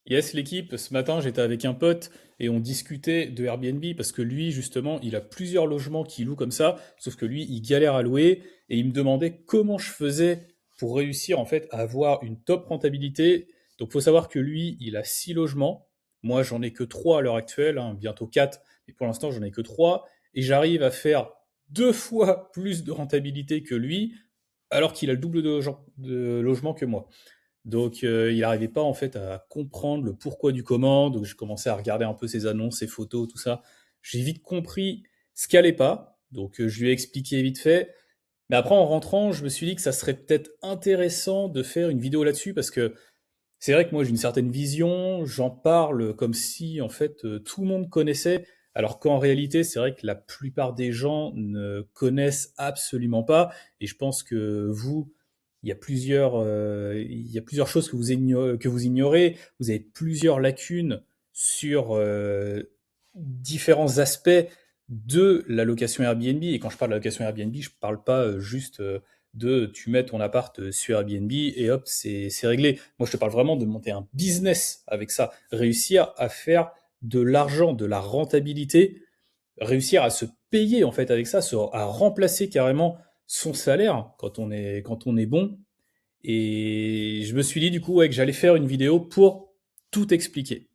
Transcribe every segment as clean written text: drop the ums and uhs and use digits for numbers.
Yes, l'équipe, ce matin j'étais avec un pote et on discutait de Airbnb parce que lui, justement, il a plusieurs logements qu'il loue comme ça, sauf que lui, il galère à louer et il me demandait comment je faisais pour réussir en fait à avoir une top rentabilité. Donc faut savoir que lui, il a 6 logements. Moi, j'en ai que 3 à l'heure actuelle, hein, bientôt 4, mais pour l'instant, j'en ai que 3 et j'arrive à faire 2 fois plus de rentabilité que lui alors qu'il a le double de logements que moi. Donc, il n'arrivait pas en fait à comprendre le pourquoi du comment. Donc, j'ai commencé à regarder un peu ses annonces, ses photos, tout ça. J'ai vite compris ce qui allait pas. Donc, je lui ai expliqué vite fait. Mais après, en rentrant, je me suis dit que ça serait peut-être intéressant de faire une vidéo là-dessus parce que c'est vrai que moi j'ai une certaine vision, j'en parle comme si en fait tout le monde connaissait, alors qu'en réalité c'est vrai que la plupart des gens ne connaissent absolument pas. Et je pense que vous, il y a plusieurs choses que vous ignorez. Vous avez plusieurs lacunes sur différents aspects de la location Airbnb. Et quand je parle de la location Airbnb, je parle pas juste de tu mets ton appart sur Airbnb et hop, c'est réglé. Moi, je te parle vraiment de monter un business avec ça, réussir à faire de l'argent, de la rentabilité, réussir à se payer en fait avec ça, à remplacer carrément son salaire quand on est bon. Et je me suis dit du coup ouais, que j'allais faire une vidéo pour tout expliquer.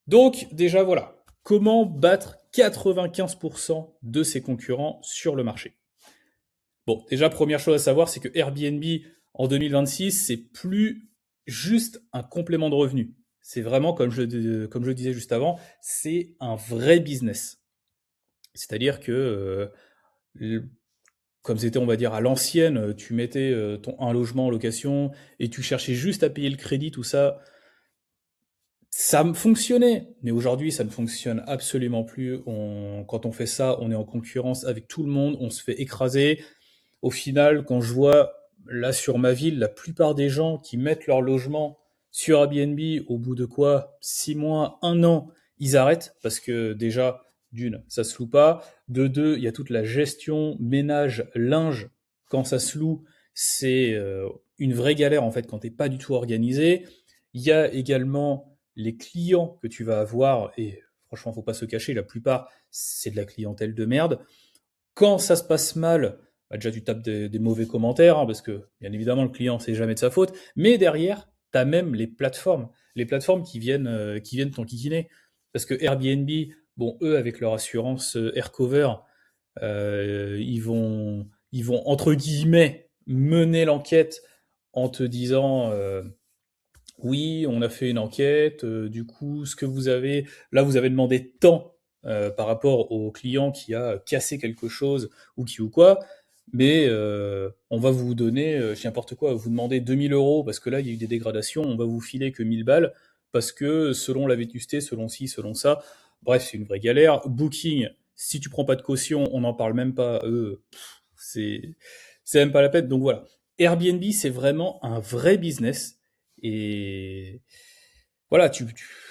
Donc déjà voilà, comment battre 95% de ses concurrents sur le marché. Bon, déjà, première chose à savoir, c'est que Airbnb, en 2026, c'est plus juste un complément de revenu. C'est vraiment, comme je le disais juste avant, c'est un vrai business. C'est-à-dire que, le- comme c'était, on va dire, à l'ancienne, tu mettais un logement en location et tu cherchais juste à payer le crédit, tout ça, ça fonctionnait. Mais aujourd'hui, ça ne fonctionne absolument plus. Quand on fait ça, on est en concurrence avec tout le monde, on se fait écraser. Au final, quand je vois là sur ma ville, la plupart des gens qui mettent leur logement sur Airbnb, au bout de quoi 6 mois, un an, ils arrêtent parce que déjà, d'une, ça se loue pas. De deux, il y a toute la gestion, ménage, linge. Quand ça se loue, c'est une vraie galère en fait quand t'es pas du tout organisé. Il y a également les clients que tu vas avoir et franchement, faut pas se cacher, la plupart c'est de la clientèle de merde. Quand ça se passe mal, bah déjà tu tapes des mauvais commentaires, hein, parce que bien évidemment le client c'est jamais de sa faute, mais derrière, tu as même les plateformes qui viennent t'enquiquiner. Parce que Airbnb, bon, eux avec leur assurance AirCover, ils vont entre guillemets mener l'enquête en te disant oui, on a fait une enquête, du coup, ce que vous avez, là, vous avez demandé tant par rapport au client qui a cassé quelque chose ou quoi, mais on va vous donner, je dis n'importe quoi, vous demandez 2 000 € parce que là, il y a eu des dégradations, on va vous filer que 1 000 balles parce que selon la vétusté, selon ci, selon ça, bref, c'est une vraie galère. Booking, si tu prends pas de caution, on n'en parle même pas, eux, c'est c'est même pas la peine. Donc voilà, Airbnb, c'est vraiment un vrai business. Et voilà,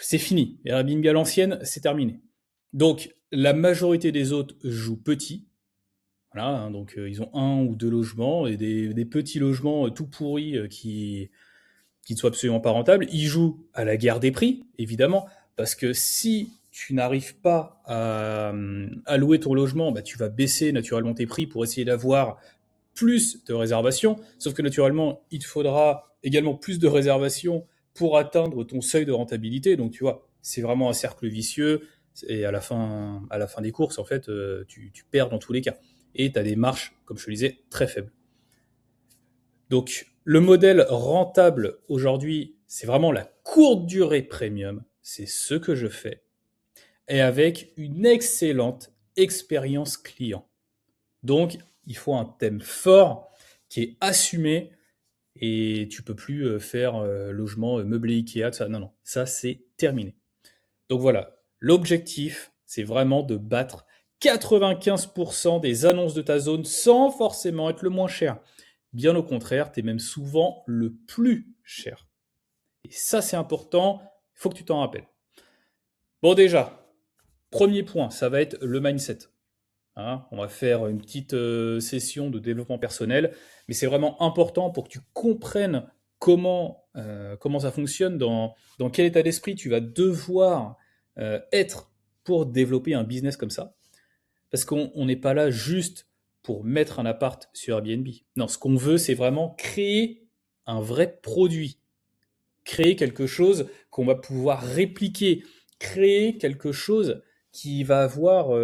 c'est fini. Airbnb à l'ancienne, c'est terminé. Donc, la majorité des autres jouent petit. Voilà, hein, donc ils ont 1 ou 2 logements et des petits logements tout pourris qui ne soient absolument pas rentables. Ils jouent à la guerre des prix, évidemment, parce que si tu n'arrives pas à louer ton logement, bah, tu vas baisser naturellement tes prix pour essayer d'avoir plus de réservations, sauf que naturellement, il te faudra également plus de réservations pour atteindre ton seuil de rentabilité. Donc tu vois, c'est vraiment un cercle vicieux, et à la fin des courses, en fait, tu perds dans tous les cas. Et tu as des marges, comme je te le disais, très faibles. Donc le modèle rentable aujourd'hui, c'est vraiment la courte durée premium, c'est ce que je fais, et avec une excellente expérience client. Donc, il faut un thème fort qui est assumé et tu peux plus faire logement meublé Ikea, ça. Non, non, ça c'est terminé. Donc voilà, l'objectif, c'est vraiment de battre 95% des annonces de ta zone sans forcément être le moins cher. Bien au contraire, tu es même souvent le plus cher. Et ça, c'est important, il faut que tu t'en rappelles. Bon, déjà, premier point, ça va être le mindset. Hein, on va faire une petite session de développement personnel, mais c'est vraiment important pour que tu comprennes comment ça fonctionne, dans quel état d'esprit tu vas devoir être pour développer un business comme ça. Parce qu'on n'est pas là juste pour mettre un appart sur Airbnb. Non, ce qu'on veut, c'est vraiment créer un vrai produit, créer quelque chose qu'on va pouvoir répliquer, créer quelque chose qui va avoir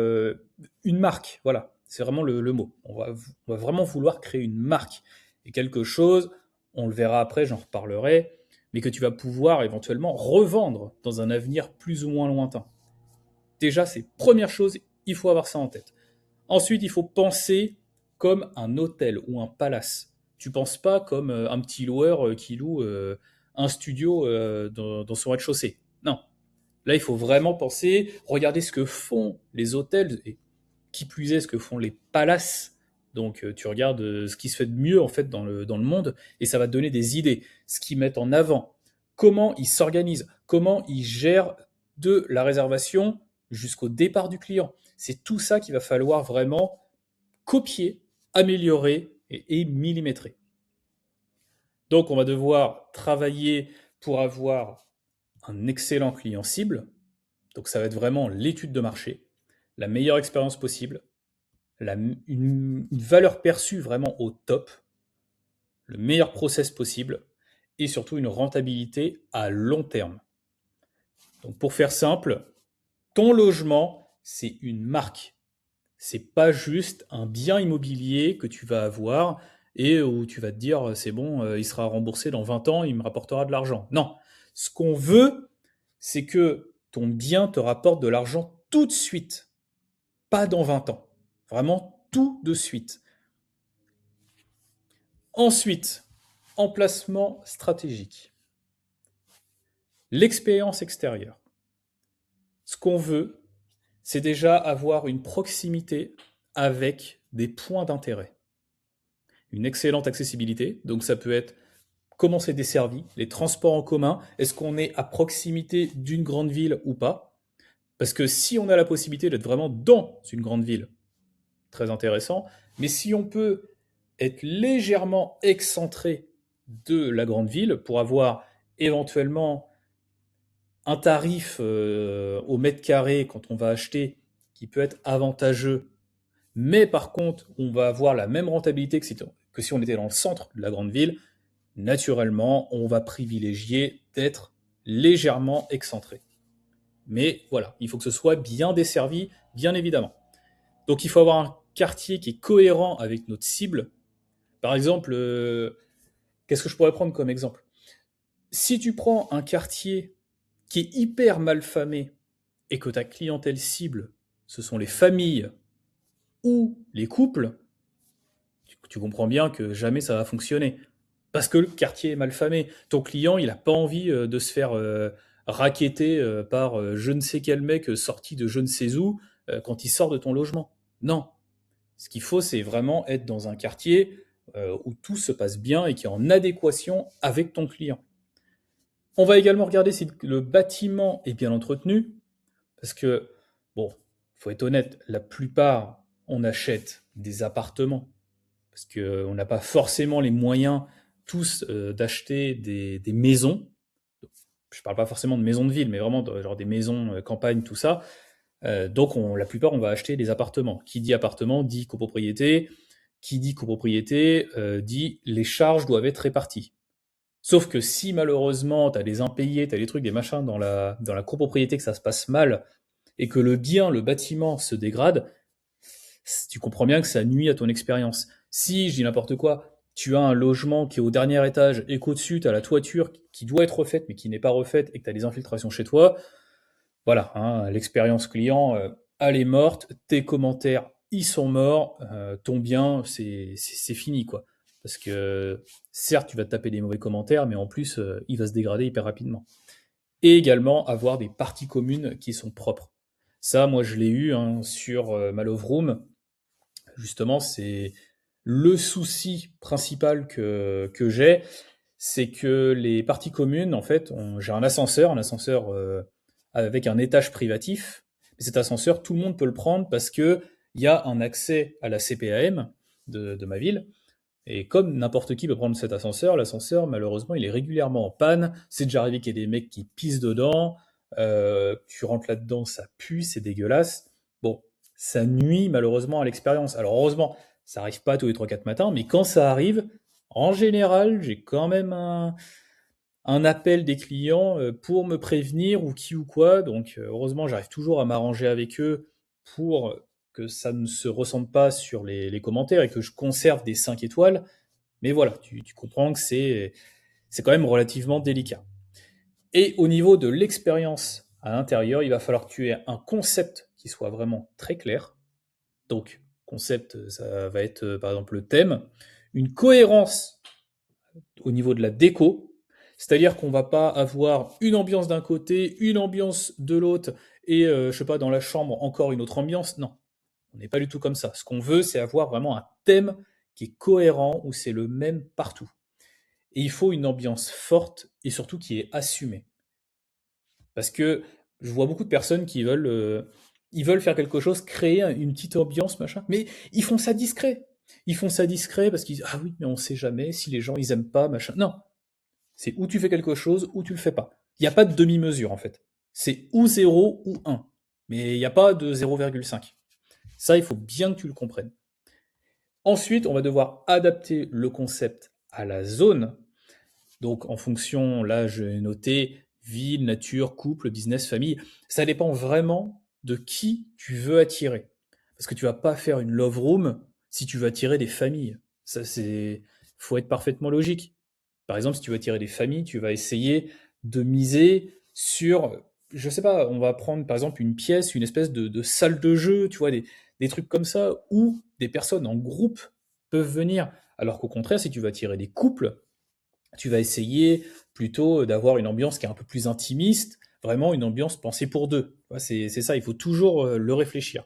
une marque. Voilà, c'est vraiment le mot. On va vraiment vouloir créer une marque et quelque chose, on le verra après, j'en reparlerai, mais que tu vas pouvoir éventuellement revendre dans un avenir plus ou moins lointain. Déjà, c'est première chose, il faut avoir ça en tête. Ensuite, il faut penser comme un hôtel ou un palace. Tu penses pas comme un petit loueur qui loue un studio dans son rez-de-chaussée. Non. Là, il faut vraiment penser, regarder ce que font les hôtels et qui plus est ce que font les palaces. Donc, tu regardes ce qui se fait de mieux en fait dans le monde et ça va te donner des idées. Ce qu'ils mettent en avant, comment ils s'organisent, comment ils gèrent de la réservation jusqu'au départ du client. C'est tout ça qu'il va falloir vraiment copier, améliorer et millimétrer. Donc, on va devoir travailler pour avoir un excellent client cible. Donc, ça va être vraiment l'étude de marché, la meilleure expérience possible, une valeur perçue vraiment au top, le meilleur process possible et surtout une rentabilité à long terme. Donc, pour faire simple, ton logement, c'est une marque. C'est pas juste un bien immobilier que tu vas avoir et où tu vas te dire c'est bon, il sera remboursé dans 20 ans, il me rapportera de l'argent. Non. Ce qu'on veut, c'est que ton bien te rapporte de l'argent tout de suite, pas dans 20 ans. Vraiment tout de suite. Ensuite, emplacement stratégique. L'expérience extérieure. Ce qu'on veut, c'est déjà avoir une proximité avec des points d'intérêt. Une excellente accessibilité, donc ça peut être comment c'est desservi, les transports en commun, est-ce qu'on est à proximité d'une grande ville ou pas? Parce que si on a la possibilité d'être vraiment dans une grande ville, très intéressant, mais si on peut être légèrement excentré de la grande ville pour avoir éventuellement un tarif au mètre carré quand on va acheter qui peut être avantageux, mais par contre on va avoir la même rentabilité que si on était dans le centre de la grande ville, naturellement, on va privilégier d'être légèrement excentré. Mais voilà, il faut que ce soit bien desservi, bien évidemment. Donc il faut avoir un quartier qui est cohérent avec notre cible. Par exemple, qu'est-ce que je pourrais prendre comme exemple? Si tu prends un quartier qui est hyper mal famé et que ta clientèle cible, ce sont les familles ou les couples, tu comprends bien que jamais ça va fonctionner. Parce que le quartier est mal famé. Ton client, il n'a pas envie de se faire racketter par je ne sais quel mec sorti de je ne sais où quand il sort de ton logement. Non. Ce qu'il faut, c'est vraiment être dans un quartier où tout se passe bien et qui est en adéquation avec ton client. On va également regarder si le bâtiment est bien entretenu, parce que, bon, faut être honnête, la plupart, on achète des appartements parce qu'on n'a pas forcément les moyens tous d'acheter des maisons. Je parle pas forcément de maisons de ville, mais vraiment genre des maisons campagne, tout ça. Donc la plupart, on va acheter des appartements. Qui dit appartement dit copropriété. Qui dit copropriété dit les charges doivent être réparties. Sauf que si malheureusement tu as des impayés, tu as des trucs, des machins dans la copropriété, que ça se passe mal, et que le bien, le bâtiment se dégrade, tu comprends bien que ça nuit à ton expérience. Si, je dis n'importe quoi, tu as un logement qui est au dernier étage et qu'au-dessus, tu as la toiture qui doit être refaite mais qui n'est pas refaite et que tu as des infiltrations chez toi, voilà, hein, l'expérience client, elle est morte, tes commentaires, ils sont morts, ton bien, c'est fini, quoi. Parce que certes, tu vas te taper des mauvais commentaires, mais en plus, il va se dégrader hyper rapidement. Et également avoir des parties communes qui sont propres. Ça, moi, je l'ai eu hein, sur ma Love Room. Justement, c'est le souci principal que j'ai, c'est que les parties communes, en fait, j'ai un ascenseur avec un étage privatif. Mais cet ascenseur, tout le monde peut le prendre parce que il y a un accès à la CPAM de ma ville. Et comme n'importe qui peut prendre cet ascenseur, l'ascenseur, malheureusement, il est régulièrement en panne. C'est déjà arrivé qu'il y ait des mecs qui pissent dedans. Tu rentres là-dedans, ça pue, c'est dégueulasse. Bon, ça nuit malheureusement à l'expérience. Alors heureusement, ça arrive pas tous les 3-4 matins, mais quand ça arrive, en général, j'ai quand même un appel des clients pour me prévenir ou qui ou quoi. Donc heureusement, j'arrive toujours à m'arranger avec eux pour que ça ne se ressente pas sur les commentaires et que je conserve des 5 étoiles. Mais voilà, tu comprends que c'est quand même relativement délicat. Et au niveau de l'expérience à l'intérieur, il va falloir que tu aies un concept qui soit vraiment très clair. Donc, concept, ça va être par exemple le thème, une cohérence au niveau de la déco, c'est-à-dire qu'on va pas avoir une ambiance d'un côté, une ambiance de l'autre, et je sais pas, dans la chambre encore une autre ambiance. Non, on n'est pas du tout comme ça. Ce qu'on veut, c'est avoir vraiment un thème qui est cohérent, où c'est le même partout. Et il faut une ambiance forte et surtout qui est assumée. Parce que je vois beaucoup de personnes qui veulent, ils veulent faire quelque chose, créer une petite ambiance, machin, mais ils font ça discret. Ils font ça discret parce qu'ils disent ah oui, mais on sait jamais si les gens ils aiment pas, machin. Non, c'est ou tu fais quelque chose ou tu le fais pas. Il n'y a pas de demi-mesure en fait. C'est ou zéro ou un. Mais il n'y a pas de 0,5. Ça, il faut bien que tu le comprennes. Ensuite, on va devoir adapter le concept à la zone. Donc, en fonction, là, j'ai noté ville, nature, couple, business, famille. Ça dépend vraiment de qui tu veux attirer. Parce que tu vas pas faire une love room si tu veux attirer des familles. Ça, c'est, faut être parfaitement logique. Par exemple, si tu veux attirer des familles, tu vas essayer de miser sur, je sais pas, on va prendre par exemple une pièce, une espèce de salle de jeu, tu vois, des trucs comme ça, où des personnes en groupe peuvent venir. Alors qu'au contraire, si tu veux attirer des couples, tu vas essayer plutôt d'avoir une ambiance qui est un peu plus intimiste, vraiment une ambiance pensée pour deux. C'est ça, il faut toujours le réfléchir.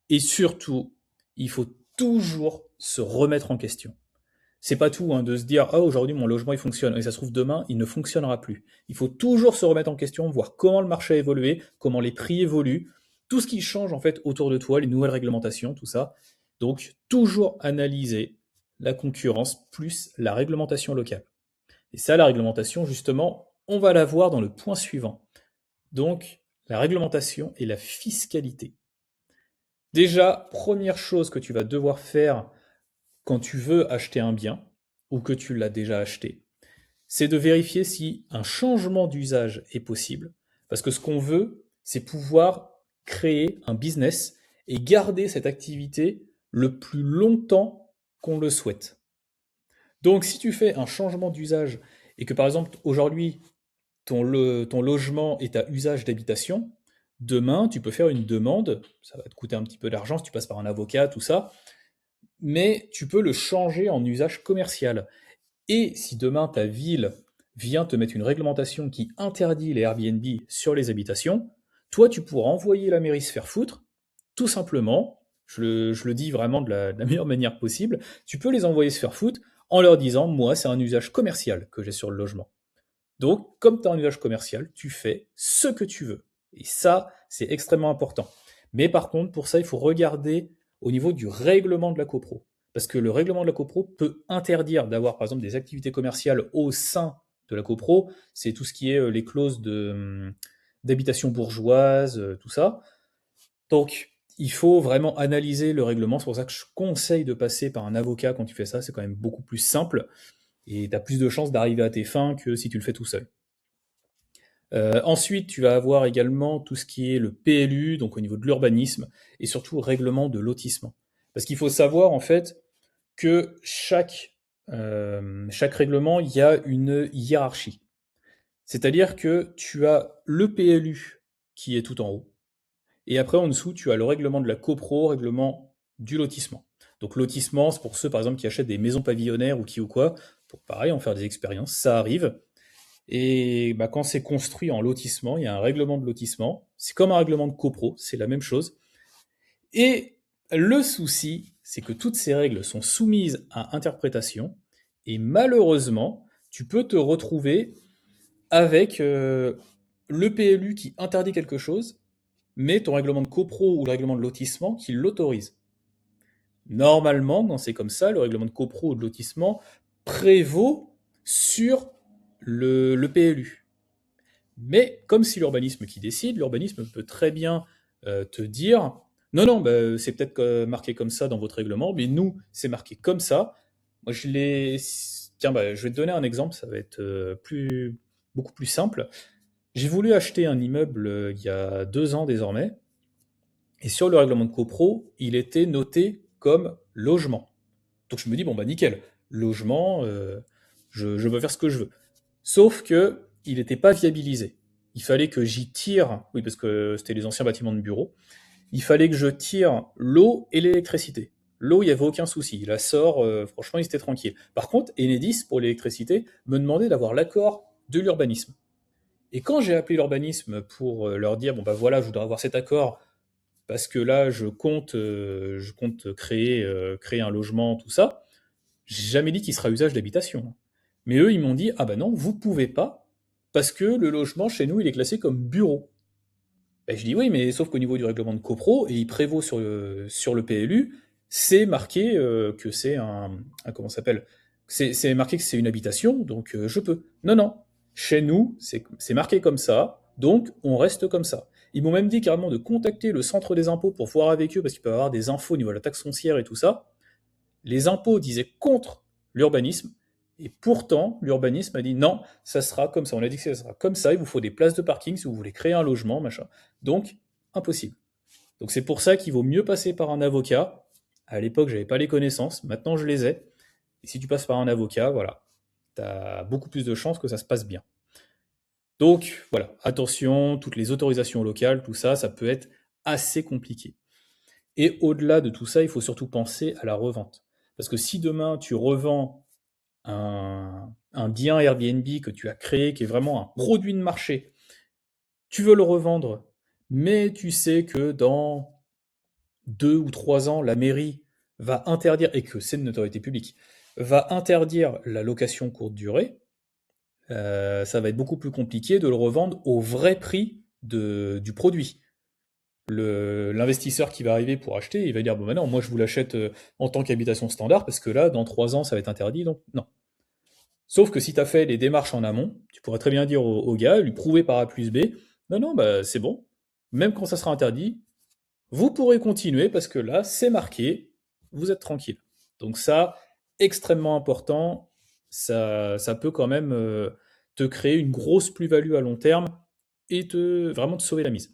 Et surtout, il faut toujours se remettre en question. C'est pas tout hein, de se dire ah aujourd'hui mon logement il fonctionne et ça se trouve demain il ne fonctionnera plus. Il faut toujours se remettre en question, voir comment le marché a évolué, comment les prix évoluent, tout ce qui change en fait autour de toi, les nouvelles réglementations, tout ça. Donc toujours analyser la concurrence plus la réglementation locale. Et ça, la réglementation, justement, on va la voir dans le point suivant. Donc, la réglementation et la fiscalité. Déjà, première chose que tu vas devoir faire quand tu veux acheter un bien, ou que tu l'as déjà acheté, c'est de vérifier si un changement d'usage est possible. Parce que ce qu'on veut, c'est pouvoir créer un business et garder cette activité le plus longtemps qu'on le souhaite. Donc, si tu fais un changement d'usage et que par exemple aujourd'hui ton logement est à usage d'habitation, demain, tu peux faire une demande, ça va te coûter un petit peu d'argent si tu passes par un avocat, tout ça, mais tu peux le changer en usage commercial. Et si demain ta ville vient te mettre une réglementation qui interdit les Airbnb sur les habitations, toi tu pourras envoyer la mairie se faire foutre, tout simplement, je le dis vraiment de la meilleure manière possible, tu peux les envoyer se faire foutre en leur disant, moi c'est un usage commercial que j'ai sur le logement. Donc, comme tu as un usage commercial, tu fais ce que tu veux. Et ça, c'est extrêmement important. Mais par contre, pour ça, il faut regarder au niveau du règlement de la copro. Parce que le règlement de la copro peut interdire d'avoir, par exemple, des activités commerciales au sein de la copro. C'est tout ce qui est les clauses d'habitation bourgeoise, tout ça. Donc, il faut vraiment analyser le règlement. C'est pour ça que je conseille de passer par un avocat quand tu fais ça. C'est quand même beaucoup plus simple et tu as plus de chances d'arriver à tes fins que si tu le fais tout seul. Ensuite, tu vas avoir également tout ce qui est le PLU, donc au niveau de l'urbanisme, et surtout règlement de lotissement. Parce qu'il faut savoir en fait que chaque règlement, il y a une hiérarchie. C'est-à-dire que tu as le PLU qui est tout en haut, et après en dessous, tu as le règlement de la copro, règlement du lotissement. Donc lotissement, c'est pour ceux par exemple qui achètent des maisons pavillonnaires ou qui ou quoi, pour pareil, en faire des expériences, ça arrive. Et bah, quand c'est construit en lotissement, il y a un règlement de lotissement. C'est comme un règlement de copro, c'est la même chose. Et le souci, c'est que toutes ces règles sont soumises à interprétation. Et malheureusement, tu peux te retrouver avec le PLU qui interdit quelque chose, mais ton règlement de copro ou le règlement de lotissement qui l'autorise. Normalement, quand c'est comme ça, le règlement de copro ou de lotissement prévaut sur le PLU. Mais comme c'est l'urbanisme qui décide, l'urbanisme peut très bien te dire non, non, bah, c'est peut-être marqué comme ça dans votre règlement, mais nous, c'est marqué comme ça. Moi, je l'ai. Tiens, bah, je vais te donner un exemple, ça va être beaucoup plus simple. J'ai voulu acheter un immeuble il y a 2 ans désormais, et sur le règlement de copro, il était noté comme logement. Donc je me dis, bon, bah nickel, logement, je peux faire ce que je veux. Sauf que il n'était pas viabilisé. Il fallait que j'y tire, oui, parce que c'était les anciens bâtiments de bureaux, il fallait que je tire l'eau et l'électricité. L'eau, il n'y avait aucun souci. La sort, franchement, ils étaient tranquilles. Par contre, Enedis, pour l'électricité, me demandait d'avoir l'accord de l'urbanisme. Et quand j'ai appelé l'urbanisme pour leur dire, bon bah voilà, je voudrais avoir cet accord, parce que là, je compte créer un logement, tout ça, j'ai jamais dit qu'il sera usage d'habitation. Mais eux, ils m'ont dit, ah bah non, vous pouvez pas, parce que le logement chez nous, il est classé comme bureau. Ben, je dis oui, mais sauf qu'au niveau du règlement de copro, et il prévaut sur le PLU, c'est marqué que c'est comment ça s'appelle? C'est marqué que c'est une habitation, donc je peux. Non, non. Chez nous, c'est marqué comme ça, donc on reste comme ça. Ils m'ont même dit carrément de contacter le centre des impôts pour voir avec eux, parce qu'ils peuvent avoir des infos au niveau de la taxe foncière et tout ça. Les impôts disaient contre l'urbanisme, et pourtant, l'urbanisme a dit non, ça sera comme ça. On a dit que ça sera comme ça, il vous faut des places de parking si vous voulez créer un logement, machin. Donc, impossible. Donc c'est pour ça qu'il vaut mieux passer par un avocat. À l'époque, j'avais pas les connaissances, maintenant je les ai. Et si tu passes par un avocat, voilà, tu as beaucoup plus de chances que ça se passe bien. Donc voilà, attention, toutes les autorisations locales, tout ça, ça peut être assez compliqué. Et au-delà de tout ça, il faut surtout penser à la revente. Parce que si demain tu revends un bien Airbnb que tu as créé, qui est vraiment un produit de marché, tu veux le revendre, mais tu sais que dans 2 ou 3 ans, la mairie va interdire, et que c'est une autorité publique, va interdire la location courte durée, ça va être beaucoup plus compliqué de le revendre au vrai prix du produit. L'investisseur qui va arriver pour acheter, il va dire, bon maintenant, moi je vous l'achète en tant qu'habitation standard, parce que là, dans 3 ans, ça va être interdit, donc non. Sauf que si tu as fait les démarches en amont, tu pourrais très bien dire au gars, lui prouver par A plus B, non, non, bah c'est bon, même quand ça sera interdit, vous pourrez continuer parce que là, c'est marqué, vous êtes tranquille. Donc ça, extrêmement important, ça peut quand même te créer une grosse plus-value à long terme et vraiment te sauver la mise.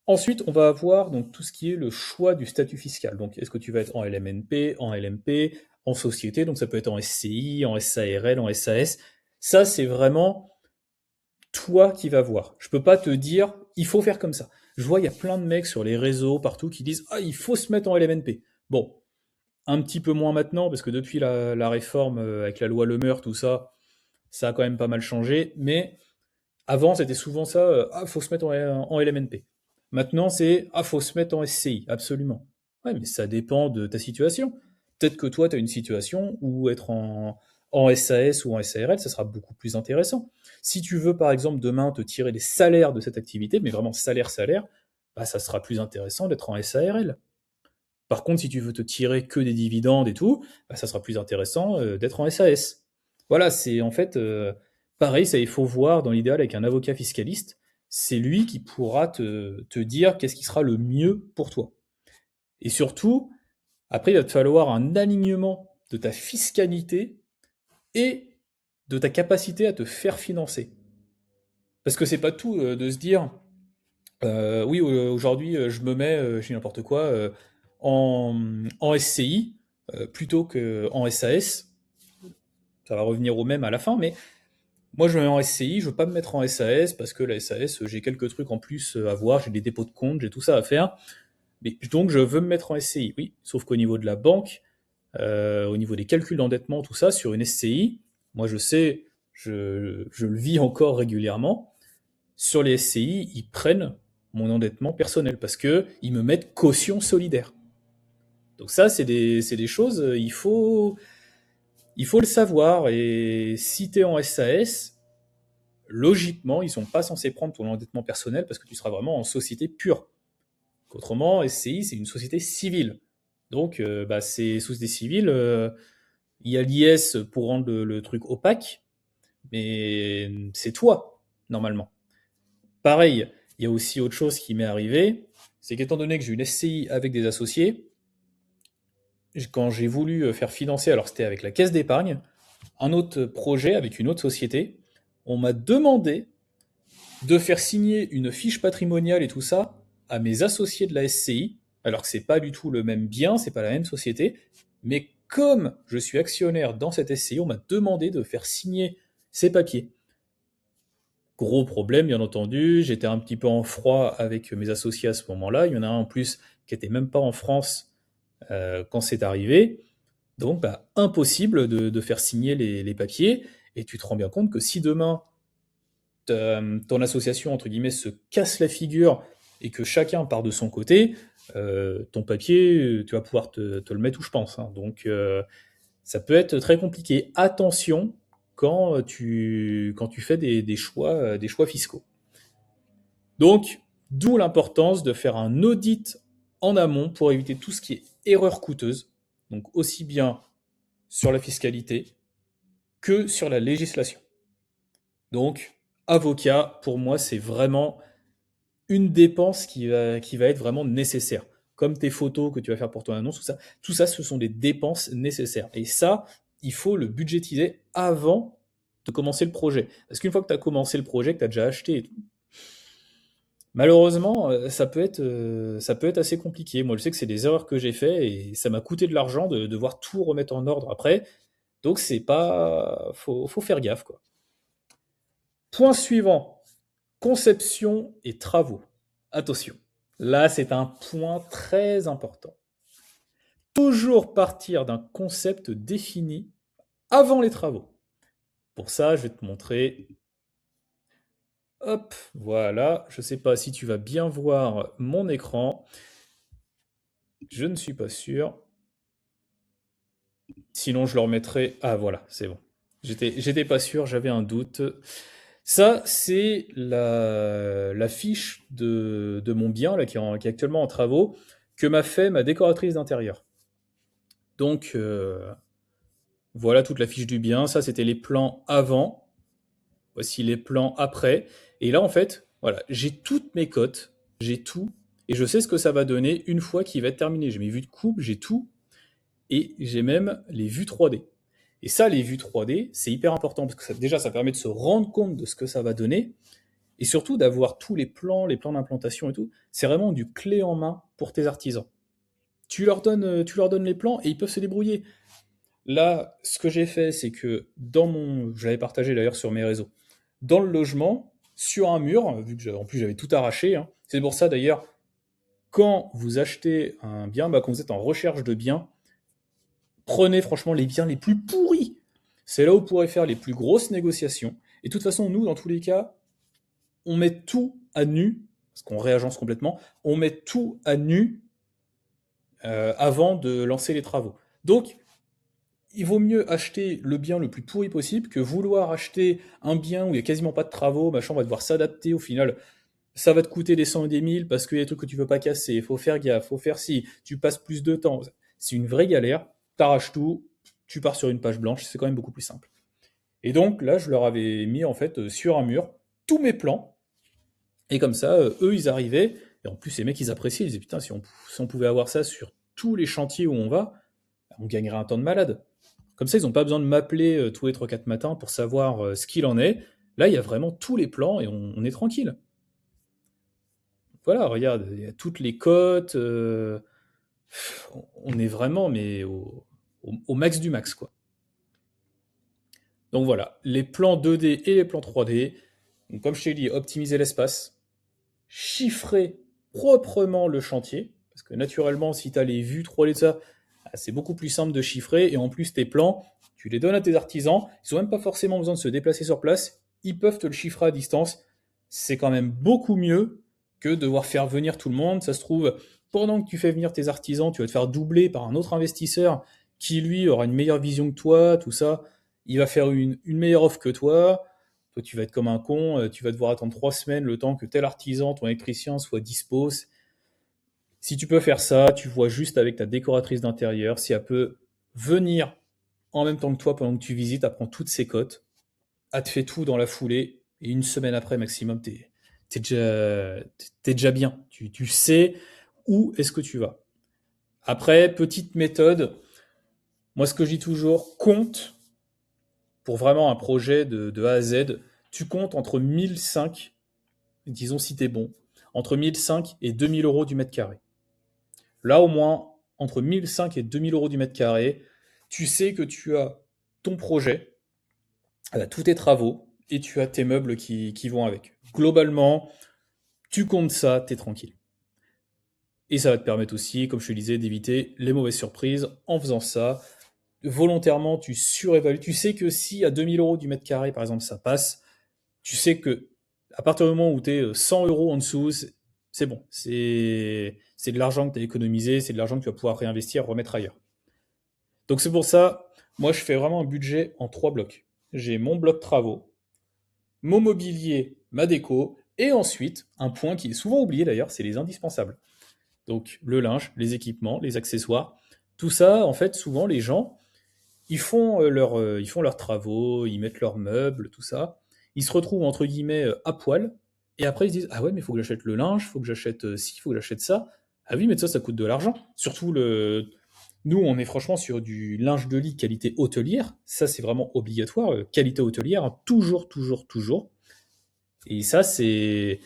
Ensuite, on va avoir donc tout ce qui est le choix du statut fiscal. Donc, est-ce que tu vas être en LMNP, en LMP, en société, donc ça peut être en SCI, en SARL, en SAS. Ça, c'est vraiment toi qui vas voir. Je peux pas te dire, il faut faire comme ça. Je vois, il y a plein de mecs sur les réseaux, partout, qui disent, ah, il faut se mettre en LMNP. Bon, un petit peu moins maintenant, parce que depuis la réforme avec la loi Le Meur, tout ça, ça a quand même pas mal changé, mais avant, c'était souvent ça, ah, faut se mettre en LMNP. Maintenant, c'est, ah, faut se mettre en SCI, absolument. Ouais, mais ça dépend de ta situation. Peut-être que toi, tu as une situation où être en SAS ou en SARL, ça sera beaucoup plus intéressant. Si tu veux, par exemple, demain te tirer des salaires de cette activité, mais vraiment salaire, salaire, bah, ça sera plus intéressant d'être en SARL. Par contre, si tu veux te tirer que des dividendes et tout, bah, ça sera plus intéressant d'être en SAS. Voilà, c'est en fait pareil, ça il faut voir dans l'idéal avec un avocat fiscaliste. C'est lui qui pourra te dire qu'est-ce qui sera le mieux pour toi. Et surtout, après, il va te falloir un alignement de ta fiscalité et de ta capacité à te faire financer. Parce que c'est pas tout de se dire, oui, aujourd'hui, je me mets, je dis n'importe quoi, en SCI plutôt qu'en SAS. Ça va revenir au même à la fin, mais moi, je me mets en SCI, je veux pas me mettre en SAS parce que la SAS, j'ai quelques trucs en plus à voir, j'ai des dépôts de compte, j'ai tout ça à faire. Mais donc, je veux me mettre en SCI, oui. Sauf qu'au niveau de la banque, au niveau des calculs d'endettement, tout ça, sur une SCI, moi, je sais, je le vis encore régulièrement. Sur les SCI, ils prennent mon endettement personnel parce que ils me mettent caution solidaire. Donc ça, c'est des choses, il faut le savoir. Et si tu es en SAS, logiquement, ils sont pas censés prendre ton endettement personnel parce que tu seras vraiment en société pure. Autrement, SCI, c'est une société civile. Donc, bah, c'est société civile, il y a l'IS pour rendre le truc opaque, mais c'est toi, normalement. Pareil, il y a aussi autre chose qui m'est arrivé, c'est qu'étant donné que j'ai une SCI avec des associés, quand j'ai voulu faire financer, alors c'était avec la caisse d'épargne, un autre projet avec une autre société, on m'a demandé de faire signer une fiche patrimoniale et tout ça à mes associés de la SCI, alors que c'est pas du tout le même bien, c'est pas la même société, mais comme je suis actionnaire dans cette SCI, on m'a demandé de faire signer ces papiers. Gros problème, bien entendu, j'étais un petit peu en froid avec mes associés à ce moment-là. Il y en a un en plus qui était même pas en France quand c'est arrivé. Donc, bah, impossible de faire signer les papiers. Et tu te rends bien compte que si demain ton association, entre guillemets, se casse la figure et que chacun part de son côté, ton papier, tu vas pouvoir te le mettre où je pense, hein. Donc, ça peut être très compliqué. Attention quand tu fais des choix fiscaux. Donc, d'où l'importance de faire un audit en amont pour éviter tout ce qui est erreur coûteuse, donc aussi bien sur la fiscalité que sur la législation. Donc, avocat, pour moi, c'est vraiment une dépense qui va être vraiment nécessaire. Comme tes photos que tu vas faire pour ton annonce, tout ça, ce sont des dépenses nécessaires. Et ça, il faut le budgétiser avant de commencer le projet. Parce qu'une fois que tu as commencé le projet, que tu as déjà acheté et tout, malheureusement, ça peut être assez compliqué. Moi, je sais que c'est des erreurs que j'ai fait et ça m'a coûté de l'argent de devoir tout remettre en ordre après. Donc, c'est pas, faut faire gaffe, quoi. Point suivant, conception et travaux. Attention, là c'est un point très important. Toujours partir d'un concept défini avant les travaux. Pour ça, je vais te montrer. Hop, voilà. Je ne sais pas si tu vas bien voir mon écran. Je ne suis pas sûr. Sinon, je le remettrai. Ah voilà, c'est bon. J'étais pas sûr, j'avais un doute. Ça, c'est la fiche de mon bien là, qui est actuellement en travaux, que m'a fait ma décoratrice d'intérieur. Donc, voilà toute la fiche du bien. Ça, c'était les plans avant. Voici les plans après. Et là, en fait, voilà, j'ai toutes mes cotes, j'ai tout, et je sais ce que ça va donner une fois qu'il va être terminé. J'ai mes vues de coupe, j'ai tout, et j'ai même les vues 3D. Et ça, les vues 3D, c'est hyper important, parce que déjà, ça permet de se rendre compte de ce que ça va donner, et surtout d'avoir tous les plans d'implantation et tout. C'est vraiment du clé en main pour tes artisans. Tu leur donnes les plans, et ils peuvent se débrouiller. Là, ce que j'ai fait, c'est que je l'avais partagé d'ailleurs sur mes réseaux, dans le logement, sur un mur, vu que en plus j'avais tout arraché, hein. C'est pour ça d'ailleurs, quand vous achetez un bien, bah, quand vous êtes en recherche de biens, prenez franchement les biens les plus pourris. C'est là où vous pourrez faire les plus grosses négociations. Et de toute façon, nous, dans tous les cas, on met tout à nu, parce qu'on réagence complètement, on met tout à nu avant de lancer les travaux. Donc, il vaut mieux acheter le bien le plus pourri possible que vouloir acheter un bien où il n'y a quasiment pas de travaux, machin, on va devoir s'adapter. Au final, ça va te coûter des cent et des mille parce qu'il y a des trucs que tu veux pas casser, il faut faire gaffe, faut faire ci, tu passes plus de temps. C'est une vraie galère, t'arraches tout, tu pars sur une page blanche, c'est quand même beaucoup plus simple. Et donc là, je leur avais mis en fait sur un mur tous mes plans, et comme ça, eux, ils arrivaient, et en plus, les mecs, ils appréciaient, ils disaient putain, si on pouvait avoir ça sur tous les chantiers où on va, on gagnerait un temps de malade. Comme ça, ils n'ont pas besoin de m'appeler tous les 3-4 matins pour savoir ce qu'il en est. Là, il y a vraiment tous les plans et on est tranquille. Voilà, regarde, il y a toutes les cotes. On est vraiment, mais au max du max, quoi. Donc voilà, les plans 2D et les plans 3D. Donc, comme je t'ai dit, optimiser l'espace, chiffrer proprement le chantier, parce que naturellement, si tu as les vues 3D de ça, c'est beaucoup plus simple de chiffrer, et en plus, tes plans, tu les donnes à tes artisans, ils n'ont même pas forcément besoin de se déplacer sur place, ils peuvent te le chiffrer à distance, c'est quand même beaucoup mieux que de devoir faire venir tout le monde. Ça se trouve, pendant que tu fais venir tes artisans, tu vas te faire doubler par un autre investisseur qui, lui, aura une meilleure vision que toi, tout ça, il va faire une meilleure offre que toi. Toi, tu vas être comme un con, tu vas devoir attendre 3 semaines le temps que tel artisan, ton électricien soit dispo. Si tu peux faire ça, tu vois juste avec ta décoratrice d'intérieur si elle peut venir en même temps que toi pendant que tu visites, elle prend toutes ses cotes, elle te fait tout dans la foulée, et une semaine après maximum, t'es déjà, t'es déjà bien. Tu sais où est-ce que tu vas. Après, petite méthode, moi ce que je dis toujours, compte pour vraiment un projet de A à Z, tu comptes entre 1005, disons si t'es bon, entre 1005 et 2000 euros du mètre carré. Là, au moins, entre 1005 et 2000 euros du mètre carré, tu sais que tu as ton projet, tous tes travaux, et tu as tes meubles qui vont avec. Globalement, tu comptes ça, t'es tranquille. Et ça va te permettre aussi, comme je te le disais, d'éviter les mauvaises surprises en faisant ça. Volontairement, tu surévalues. Tu sais que si à 2000 euros du mètre carré, par exemple, ça passe, tu sais que à partir du moment où tu es 100 euros en dessous, c'est bon. C'est de l'argent que tu as économisé, c'est de l'argent que tu vas pouvoir réinvestir, remettre ailleurs. Donc c'est pour ça, moi je fais vraiment un budget en trois blocs. J'ai mon bloc travaux, mon mobilier, ma déco, et ensuite, un point qui est souvent oublié d'ailleurs, c'est les indispensables. Donc le linge, les équipements, les accessoires, tout ça, en fait, souvent les gens, ils font leurs travaux, ils mettent leurs meubles, tout ça. Ils se retrouvent entre guillemets à poil. Et après, ils se disent ah ouais, mais il faut que j'achète le linge, il faut que j'achète ci, il faut que j'achète ça. Ah oui, mais ça coûte de l'argent. Surtout nous, on est franchement sur du linge de lit qualité hôtelière. Ça, c'est vraiment obligatoire. Qualité hôtelière, hein, toujours, toujours, toujours. Et ça, c'est.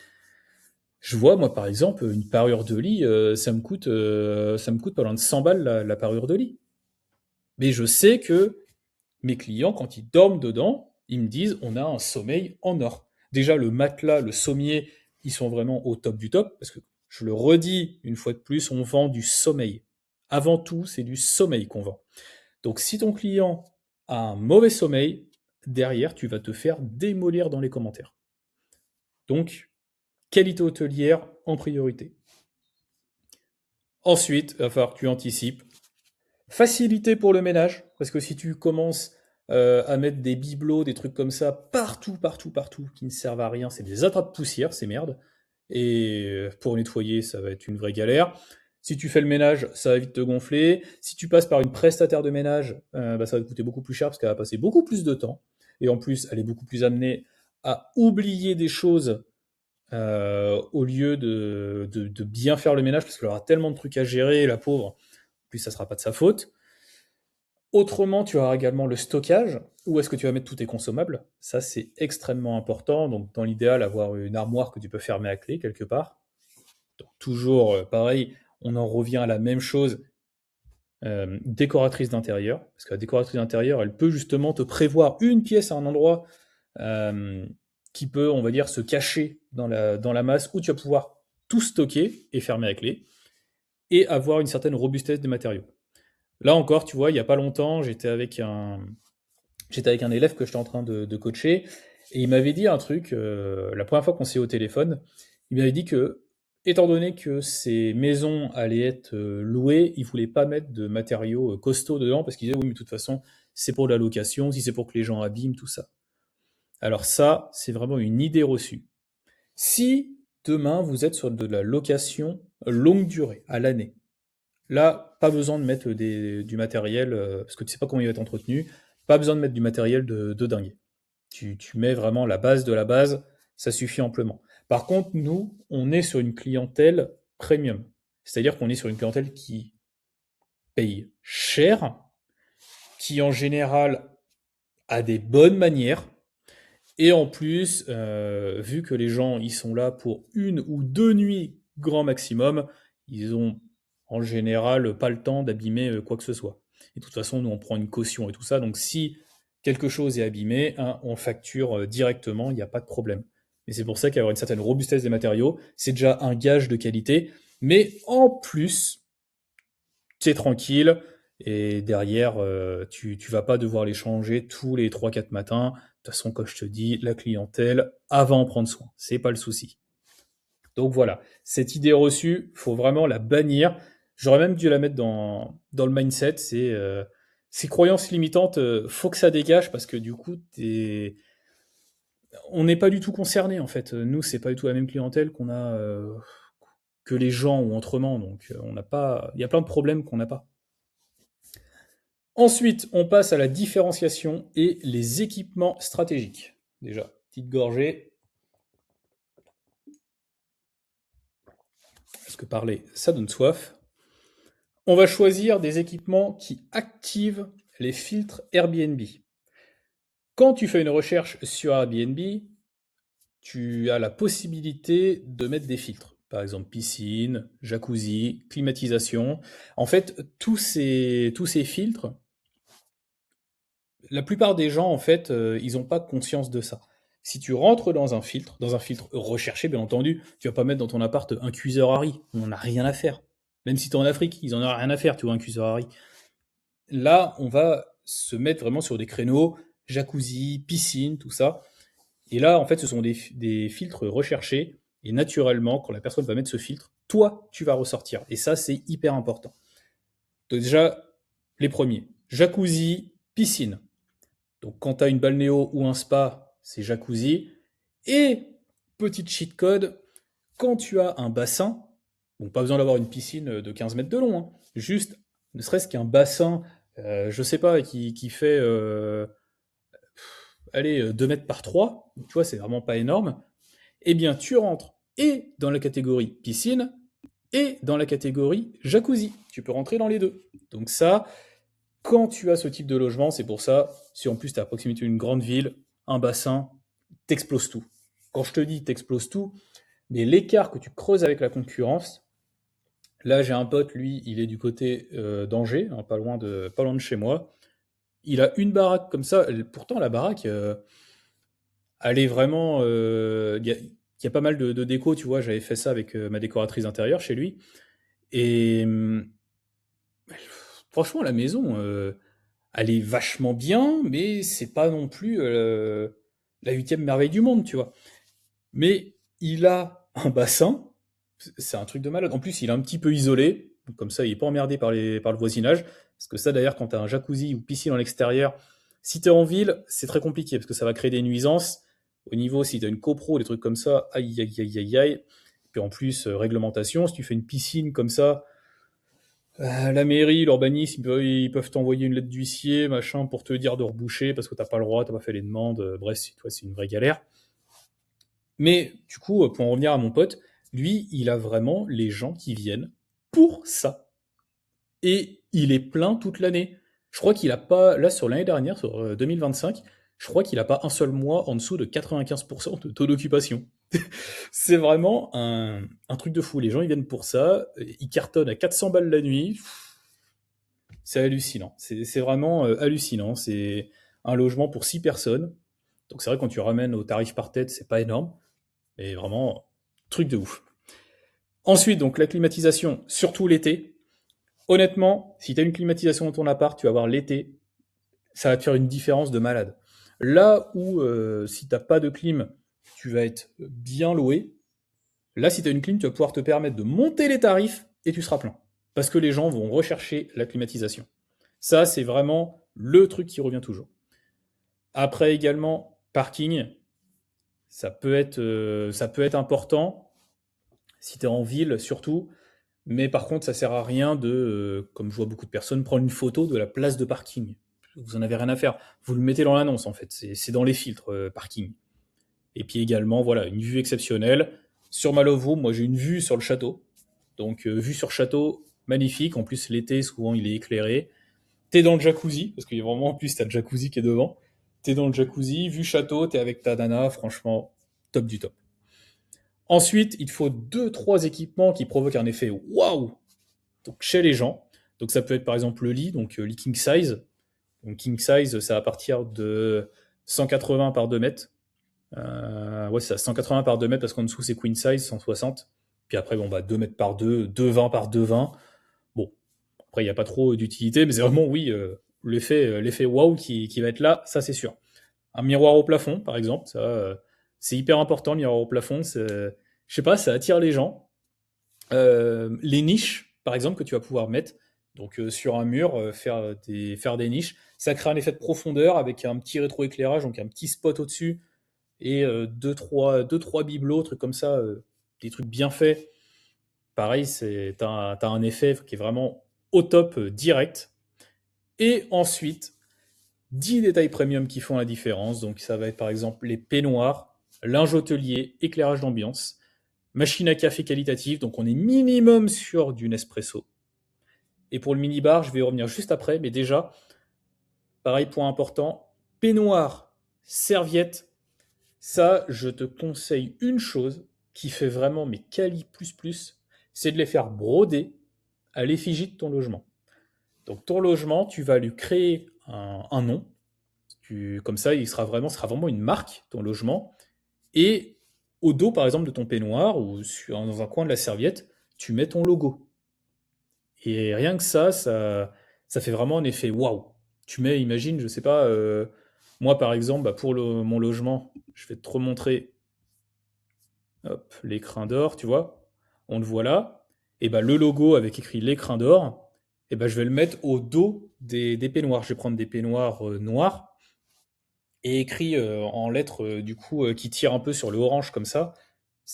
Je vois, moi, par exemple, une parure de lit, ça me coûte pas loin de 100 balles la parure de lit. Mais je sais que mes clients, quand ils dorment dedans, ils me disent on a un sommeil en or. Déjà, le matelas, le sommier, ils sont vraiment au top du top, parce que je le redis une fois de plus, on vend du sommeil. Avant tout, c'est du sommeil qu'on vend. Donc si ton client a un mauvais sommeil, derrière, tu vas te faire démolir dans les commentaires. Donc, qualité hôtelière en priorité. Ensuite, il va falloir que tu anticipes. Facilité pour le ménage, parce que si tu commences à mettre des bibelots, des trucs comme ça, partout, partout, partout, qui ne servent à rien, c'est des attrape-poussière, c'est merde. Et pour nettoyer, ça va être une vraie galère. Si tu fais le ménage, ça va vite te gonfler. Si tu passes par une prestataire de ménage, bah, ça va te coûter beaucoup plus cher parce qu'elle va passer beaucoup plus de temps. Et en plus, elle est beaucoup plus amenée à oublier des choses au lieu de bien faire le ménage parce qu'elle aura tellement de trucs à gérer, la pauvre. En plus, ça sera pas de sa faute. Autrement, tu auras également le stockage. Où est-ce que tu vas mettre tous tes consommables? Ça, c'est extrêmement important. Donc, dans l'idéal, avoir une armoire que tu peux fermer à clé quelque part. Donc, toujours pareil, on en revient à la même chose. Décoratrice d'intérieur. Parce que la décoratrice d'intérieur, elle peut justement te prévoir une pièce à un endroit euh, qui peut, on va dire, se cacher dans la masse où tu vas pouvoir tout stocker et fermer à clé et avoir une certaine robustesse des matériaux. Là encore, tu vois, il y a pas longtemps, j'étais avec un élève que j'étais en train de coacher, et il m'avait dit un truc, la première fois qu'on s'est eu au téléphone, il m'avait dit que, étant donné que ces maisons allaient être louées, il voulait pas mettre de matériaux costauds dedans, parce qu'il disait, oui, mais de toute façon, c'est pour la location, si c'est pour que les gens abîment, tout ça. Alors ça, c'est vraiment une idée reçue. Si demain, vous êtes sur de la location longue durée, à l'année, là, pas besoin de mettre du matériel, parce que tu sais pas comment il va être entretenu, pas besoin de mettre du matériel de dingue. Tu mets vraiment la base de la base, ça suffit amplement. Par contre, nous, on est sur une clientèle premium. C'est-à-dire qu'on est sur une clientèle qui paye cher, qui en général a des bonnes manières, et en plus, vu que les gens ils sont là pour une ou deux nuits grand maximum, ils ont en général pas le temps d'abîmer quoi que ce soit. Et de toute façon, nous on prend une caution et tout ça, donc si quelque chose est abîmé, hein, on facture directement, il n'y a pas de problème. Et c'est pour ça qu'avoir une certaine robustesse des matériaux, c'est déjà un gage de qualité. Mais en plus, tu es tranquille et derrière, tu vas pas devoir les changer tous les 3-4 matins. De toute façon, comme je te dis, la clientèle, avant en prendre soin. C'est pas le souci. Donc voilà, cette idée reçue, faut vraiment la bannir. J'aurais même dû la mettre dans le mindset. Ces croyances limitantes, faut que ça dégage parce que du coup, on n'est pas du tout concerné en fait. Nous, c'est pas du tout la même clientèle qu'on a que les gens ou autrement, donc on n'a pas, il y a plein de problèmes qu'on n'a pas. Ensuite, on passe à la différenciation et les équipements stratégiques. Déjà, petite gorgée, parce que parler, ça donne soif. On va choisir des équipements qui activent les filtres Airbnb. Quand tu fais une recherche sur Airbnb, tu as la possibilité de mettre des filtres. Par exemple, piscine, jacuzzi, climatisation. En fait, tous ces filtres, la plupart des gens, en fait, ils n'ont pas conscience de ça. Si tu rentres dans un filtre recherché, bien entendu, tu vas pas mettre dans ton appart un cuiseur à riz. On n'en a rien à faire. Même si tu es en Afrique, ils en ont rien à faire, tu vois, un cuiseur à riz. Là, on va se mettre vraiment sur des créneaux, jacuzzi, piscine, tout ça. Et là, en fait, ce sont des filtres recherchés. Et naturellement, quand la personne va mettre ce filtre, toi, tu vas ressortir. Et ça, c'est hyper important. Donc déjà, les premiers. Jacuzzi, piscine. Donc quand tu as une balnéo ou un spa, c'est jacuzzi. Et, petite cheat code, quand tu as un bassin, bon, pas besoin d'avoir une piscine de 15 mètres de long, hein, juste, ne serait-ce qu'un bassin, je sais pas, qui fait, allez, 2 mètres par 3, tu vois, c'est vraiment pas énorme, eh bien, tu rentres et dans la catégorie piscine et dans la catégorie jacuzzi. Tu peux rentrer dans les deux. Donc ça, quand tu as ce type de logement, c'est pour ça, si en plus tu es à proximité d'une grande ville, un bassin, t'exploses tout. Quand je te dis t'exploses tout, mais l'écart que tu creuses avec la concurrence, là j'ai un pote, lui, il est du côté d'Angers, hein, pas loin de chez moi. Il a une baraque comme ça, pourtant la baraque, elle est vraiment... Il y a pas mal de déco, tu vois, j'avais fait ça avec ma décoratrice intérieure chez lui. Et franchement, la maison, elle est vachement bien, mais c'est pas non plus la huitième merveille du monde, tu vois. Mais il a un bassin, c'est un truc de malade. En plus, il est un petit peu isolé, donc comme ça, il est pas emmerdé par le voisinage. Parce que ça, d'ailleurs, quand tu as un jacuzzi ou piscine en extérieur, si tu es en ville, c'est très compliqué, parce que ça va créer des nuisances. Au niveau, si tu as une copro, des trucs comme ça, aïe, aïe, aïe, aïe, aïe. Puis en plus, réglementation, si tu fais une piscine comme ça, la mairie, l'urbanisme, ils peuvent t'envoyer une lettre d'huissier, machin, pour te dire de reboucher parce que t'as pas le droit, t'as pas fait les demandes. Bref, toi, c'est une vraie galère. Mais du coup, pour en revenir à mon pote, lui, il a vraiment les gens qui viennent pour ça. Et il est plein toute l'année. Je crois qu'il a pas, là, sur l'année dernière, sur 2025, je crois qu'il a pas un seul mois en dessous de 95% de taux d'occupation. C'est vraiment un truc de fou. Les gens, ils viennent pour ça. Ils cartonnent à 400 balles la nuit. C'est hallucinant. C'est vraiment hallucinant. C'est un logement pour 6 personnes. Donc c'est vrai, quand tu ramènes au tarif par tête, c'est pas énorme. Mais vraiment, truc de ouf. Ensuite, donc la climatisation, surtout l'été. Honnêtement, si tu as une climatisation dans ton appart, tu vas voir l'été, ça va te faire une différence de malade. Là où, si t'as pas de clim, tu vas être bien loué. Là, si tu as une clim, tu vas pouvoir te permettre de monter les tarifs et tu seras plein. Parce que les gens vont rechercher la climatisation. Ça, c'est vraiment le truc qui revient toujours. Après également, parking, ça peut être important, si tu es en ville surtout, mais par contre, ça sert à rien de, comme je vois beaucoup de personnes, prendre une photo de la place de parking. Vous en avez rien à faire. Vous le mettez dans l'annonce, en fait. C'est dans les filtres parking. Et puis également, voilà, une vue exceptionnelle. Sur Malovo, moi j'ai une vue sur le château. Donc, vue sur château, magnifique. En plus, l'été, souvent, il est éclairé. T'es dans le jacuzzi, parce qu'il y a vraiment, en plus, t'as le jacuzzi qui est devant. T'es dans le jacuzzi, vue château, t'es avec ta nana, franchement, top du top. Ensuite, il faut deux, trois équipements qui provoquent un effet waouh donc chez les gens. Donc ça peut être par exemple le lit, donc lit king size. Donc king size, ça va partir de 180 par 2 mètres. Ouais, c'est ça, 180 par 2 mètres parce qu'en dessous c'est queen size, 160. Puis après, bon, bah 2 mètres par 2, 220 par 220. Bon, après, il n'y a pas trop d'utilité, mais c'est vraiment, oui, l'effet waouh qui va être là, ça c'est sûr. Un miroir au plafond, par exemple, ça, c'est hyper important, le miroir au plafond. Je sais pas, ça attire les gens. Les niches, par exemple, que tu vas pouvoir mettre donc sur un mur, faire des niches, ça crée un effet de profondeur avec un petit rétroéclairage, donc un petit spot au-dessus et deux trois bibelots, trucs comme ça, des trucs bien faits pareil, t'as un effet qui est vraiment au top direct. Et ensuite, 10 détails premium qui font la différence. Donc ça va être par exemple les peignoirs, linge hôtelier, éclairage d'ambiance, machine à café qualitative, donc on est minimum sur du Nespresso. Et pour le minibar, je vais y revenir juste après, mais déjà, pareil, point important, peignoir, serviette, ça, je te conseille une chose qui fait vraiment mes quali plus plus, c'est de les faire broder à l'effigie de ton logement. Donc ton logement, tu vas lui créer un nom. Comme ça, ce sera vraiment une marque, ton logement. Et au dos, par exemple, de ton peignoir ou dans un coin de la serviette, tu mets ton logo. Et rien que ça fait vraiment un effet waouh. Tu mets, imagine, je sais pas, moi par exemple, bah, pour mon logement, je vais te remontrer hop, l'écrin d'or, tu vois. On le voit là. Et bah, le logo avec écrit l'écrin d'or, et bah, je vais le mettre au dos des peignoirs. Je vais prendre des peignoirs noirs et écrit en lettres du coup qui tirent un peu sur le orange comme ça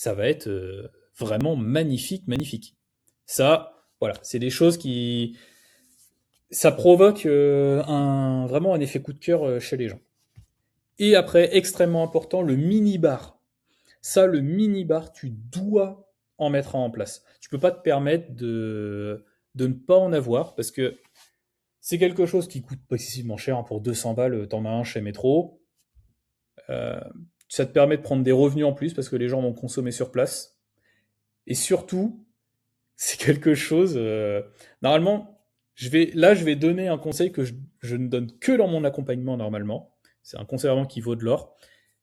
va être vraiment magnifique, magnifique. Ça, voilà, c'est des choses qui ça provoque vraiment un effet coup de cœur chez les gens. Et après, extrêmement important, le mini-bar. Ça, le mini-bar, tu dois en mettre en place. Tu peux pas te permettre de ne pas en avoir parce que c'est quelque chose qui coûte pas excessivement cher. Hein. Pour 200 balles, t'en as un chez Métro. Euh, Ça te permet de prendre des revenus en plus parce que les gens vont consommer sur place. Et surtout, c'est quelque chose. Normalement, je vais donner un conseil que je ne donne que dans mon accompagnement normalement. C'est un conseil vraiment qui vaut de l'or.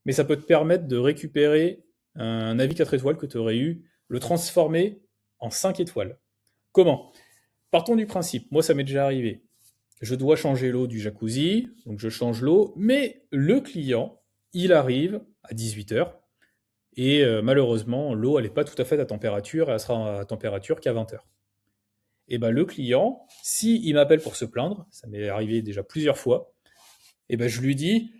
Mais ça peut te permettre de récupérer un avis 4 étoiles que tu aurais eu, le transformer en 5 étoiles. Comment? Partons du principe. Moi, ça m'est déjà arrivé. Je dois changer l'eau du jacuzzi, donc je change l'eau, mais le client, il arrive à 18 h et malheureusement, l'eau, elle n'est pas tout à fait à température, elle sera à température qu'à 20 h. Et ben le client, si il m'appelle pour se plaindre, ça m'est arrivé déjà plusieurs fois, et ben je lui dis,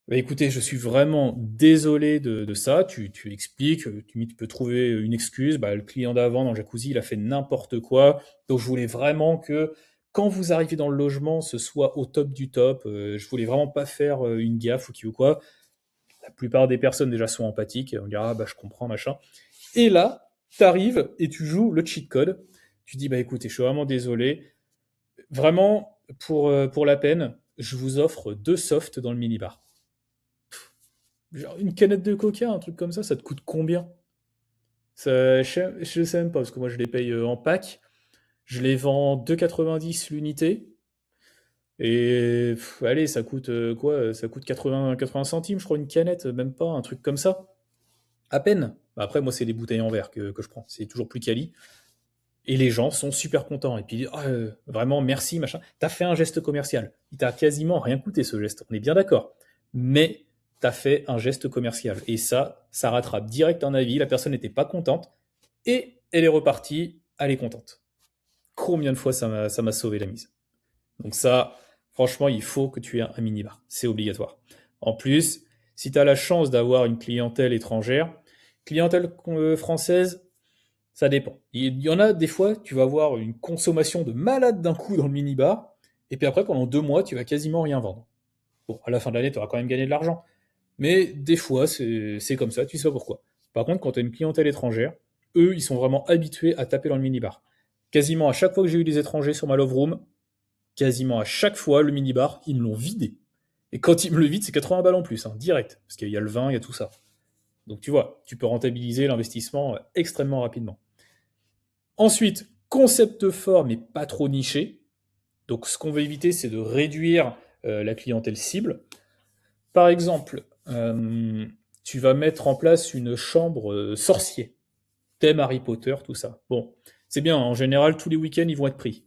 bah écoutez, je suis vraiment désolé de ça. Tu expliques, tu peux trouver une excuse. Bah, le client d'avant dans le jacuzzi, il a fait n'importe quoi. Donc je voulais vraiment que quand vous arrivez dans le logement, ce soit au top du top. Je voulais vraiment pas faire une gaffe ou qui ou quoi. La plupart des personnes déjà sont empathiques. On dira, ah, bah je comprends, machin. Et là, t'arrives et tu joues le cheat code. Tu dis, bah écoutez, je suis vraiment désolé. Vraiment, pour la peine, je vous offre 2 softs dans le minibar. Genre une canette de coca, un truc comme ça te coûte combien? Je sais même pas, parce que moi je les paye en pack. Je les vends 2,90 l'unité. Et allez, ça coûte quoi? Ça coûte 80 centimes, je crois, une canette, même pas, un truc comme ça. À peine. Bah, après, moi, c'est des bouteilles en verre que je prends. C'est toujours plus quali. Et les gens sont super contents. Et puis, ils disent, ah, vraiment, merci, machin. T'as fait un geste commercial. Il t'a quasiment rien coûté, ce geste. On est bien d'accord. Mais t'as fait un geste commercial. Et ça rattrape direct un avis. La personne n'était pas contente. Et elle est repartie. Elle est contente. Combien de fois ça m'a sauvé la mise. Donc ça, franchement, il faut que tu aies un minibar. C'est obligatoire. En plus, si tu as la chance d'avoir une clientèle étrangère, clientèle française, ça dépend. Il y en a des fois, tu vas avoir une consommation de malade d'un coup dans le minibar, et puis après, pendant 2 mois, tu vas quasiment rien vendre. Bon, à la fin de l'année, tu auras quand même gagné de l'argent. Mais des fois, c'est comme ça, tu sais pas pourquoi. Par contre, quand tu as une clientèle étrangère, eux, ils sont vraiment habitués à taper dans le minibar. Quasiment à chaque fois que j'ai eu des étrangers sur ma Love Room, quasiment à chaque fois, le minibar, ils me l'ont vidé. Et quand ils me le vident, c'est 80 balles en plus, hein, direct. Parce qu'il y a le vin, il y a tout ça. Donc tu vois, tu peux rentabiliser l'investissement extrêmement rapidement. Ensuite, concept fort mais pas trop niché. Donc ce qu'on veut éviter, c'est de réduire la clientèle cible. Par exemple, tu vas mettre en place une chambre sorcier, thème Harry Potter, tout ça. Bon, c'est bien, en général, tous les week-ends, ils vont être pris.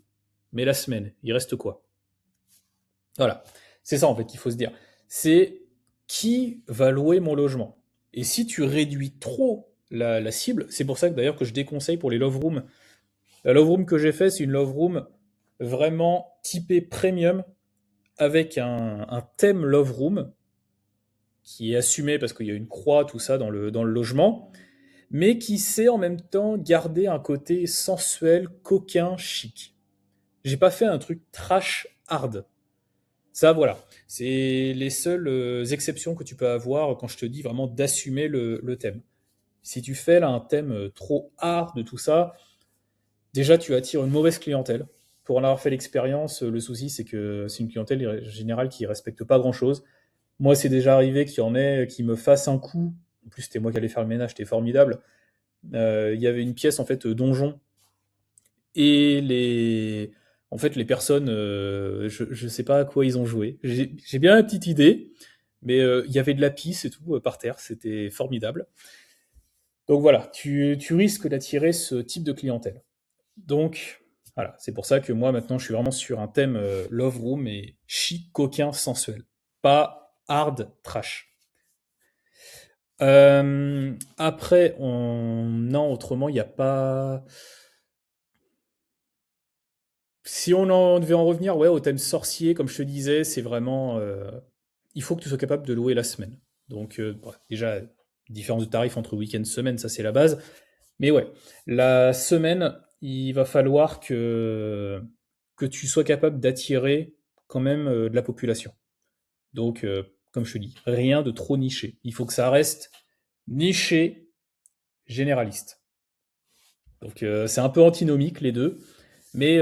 Mais la semaine, il reste quoi? Voilà. C'est ça, en fait, qu'il faut se dire. C'est qui va louer mon logement? Et si tu réduis trop la cible, c'est pour ça que d'ailleurs que je déconseille pour les love rooms. La love room que j'ai fait, c'est une love room vraiment typée premium avec un thème love room qui est assumé parce qu'il y a une croix, tout ça dans le logement. mais qui sait en même temps garder un côté sensuel, coquin, chic. J'ai pas fait un truc trash hard. Ça, voilà. C'est les seules exceptions que tu peux avoir quand je te dis vraiment d'assumer le thème. Si tu fais là un thème trop hard de tout ça, déjà tu attires une mauvaise clientèle. Pour en avoir fait l'expérience, le souci c'est que c'est une clientèle générale qui respecte pas grand chose. Moi, c'est déjà arrivé qu'il y en ait qui me fassent un coup. En plus, c'était moi qui allais faire le ménage, c'était formidable. Il y avait une pièce en fait donjon et en fait les personnes, je sais pas à quoi ils ont joué. J'ai bien une petite idée, mais il y avait de la pisse et tout par terre, c'était formidable. Donc voilà, tu risques d'attirer ce type de clientèle. Donc voilà, c'est pour ça que moi maintenant je suis vraiment sur un thème love room et chic, coquin, sensuel, pas hard trash. Après, non, autrement, il n'y a pas. Si on en devait en revenir, ouais, au thème sorcier, comme je te disais, c'est vraiment. Il faut que tu sois capable de louer la semaine. Donc, déjà, différence de tarif entre week-end et semaine, ça c'est la base. Mais ouais, la semaine, il va falloir que tu sois capable d'attirer quand même de la population. Donc, comme je te dis, rien de trop niché. Il faut que ça reste niché, généraliste. Donc c'est un peu antinomique les deux. Mais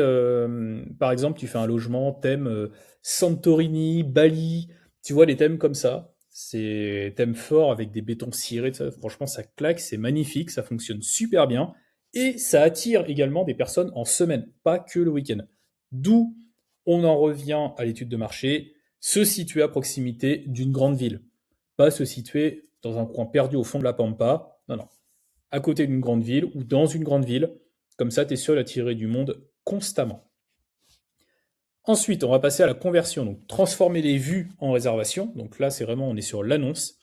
par exemple, tu fais un logement thème Santorini, Bali, tu vois les thèmes comme ça. C'est thème fort avec des bétons cirés, tout ça. Franchement, ça claque, c'est magnifique, ça fonctionne super bien. Et ça attire également des personnes en semaine, pas que le week-end. D'où on en revient à l'étude de marché, se situer à proximité d'une grande ville. Pas se situer dans un coin perdu au fond de la pampa. Non, non, à côté d'une grande ville ou dans une grande ville. Comme ça, tu es sûr d'attirer du monde constamment. Ensuite, on va passer à la conversion. Donc, transformer les vues en réservation. Donc là, c'est vraiment, on est sur l'annonce.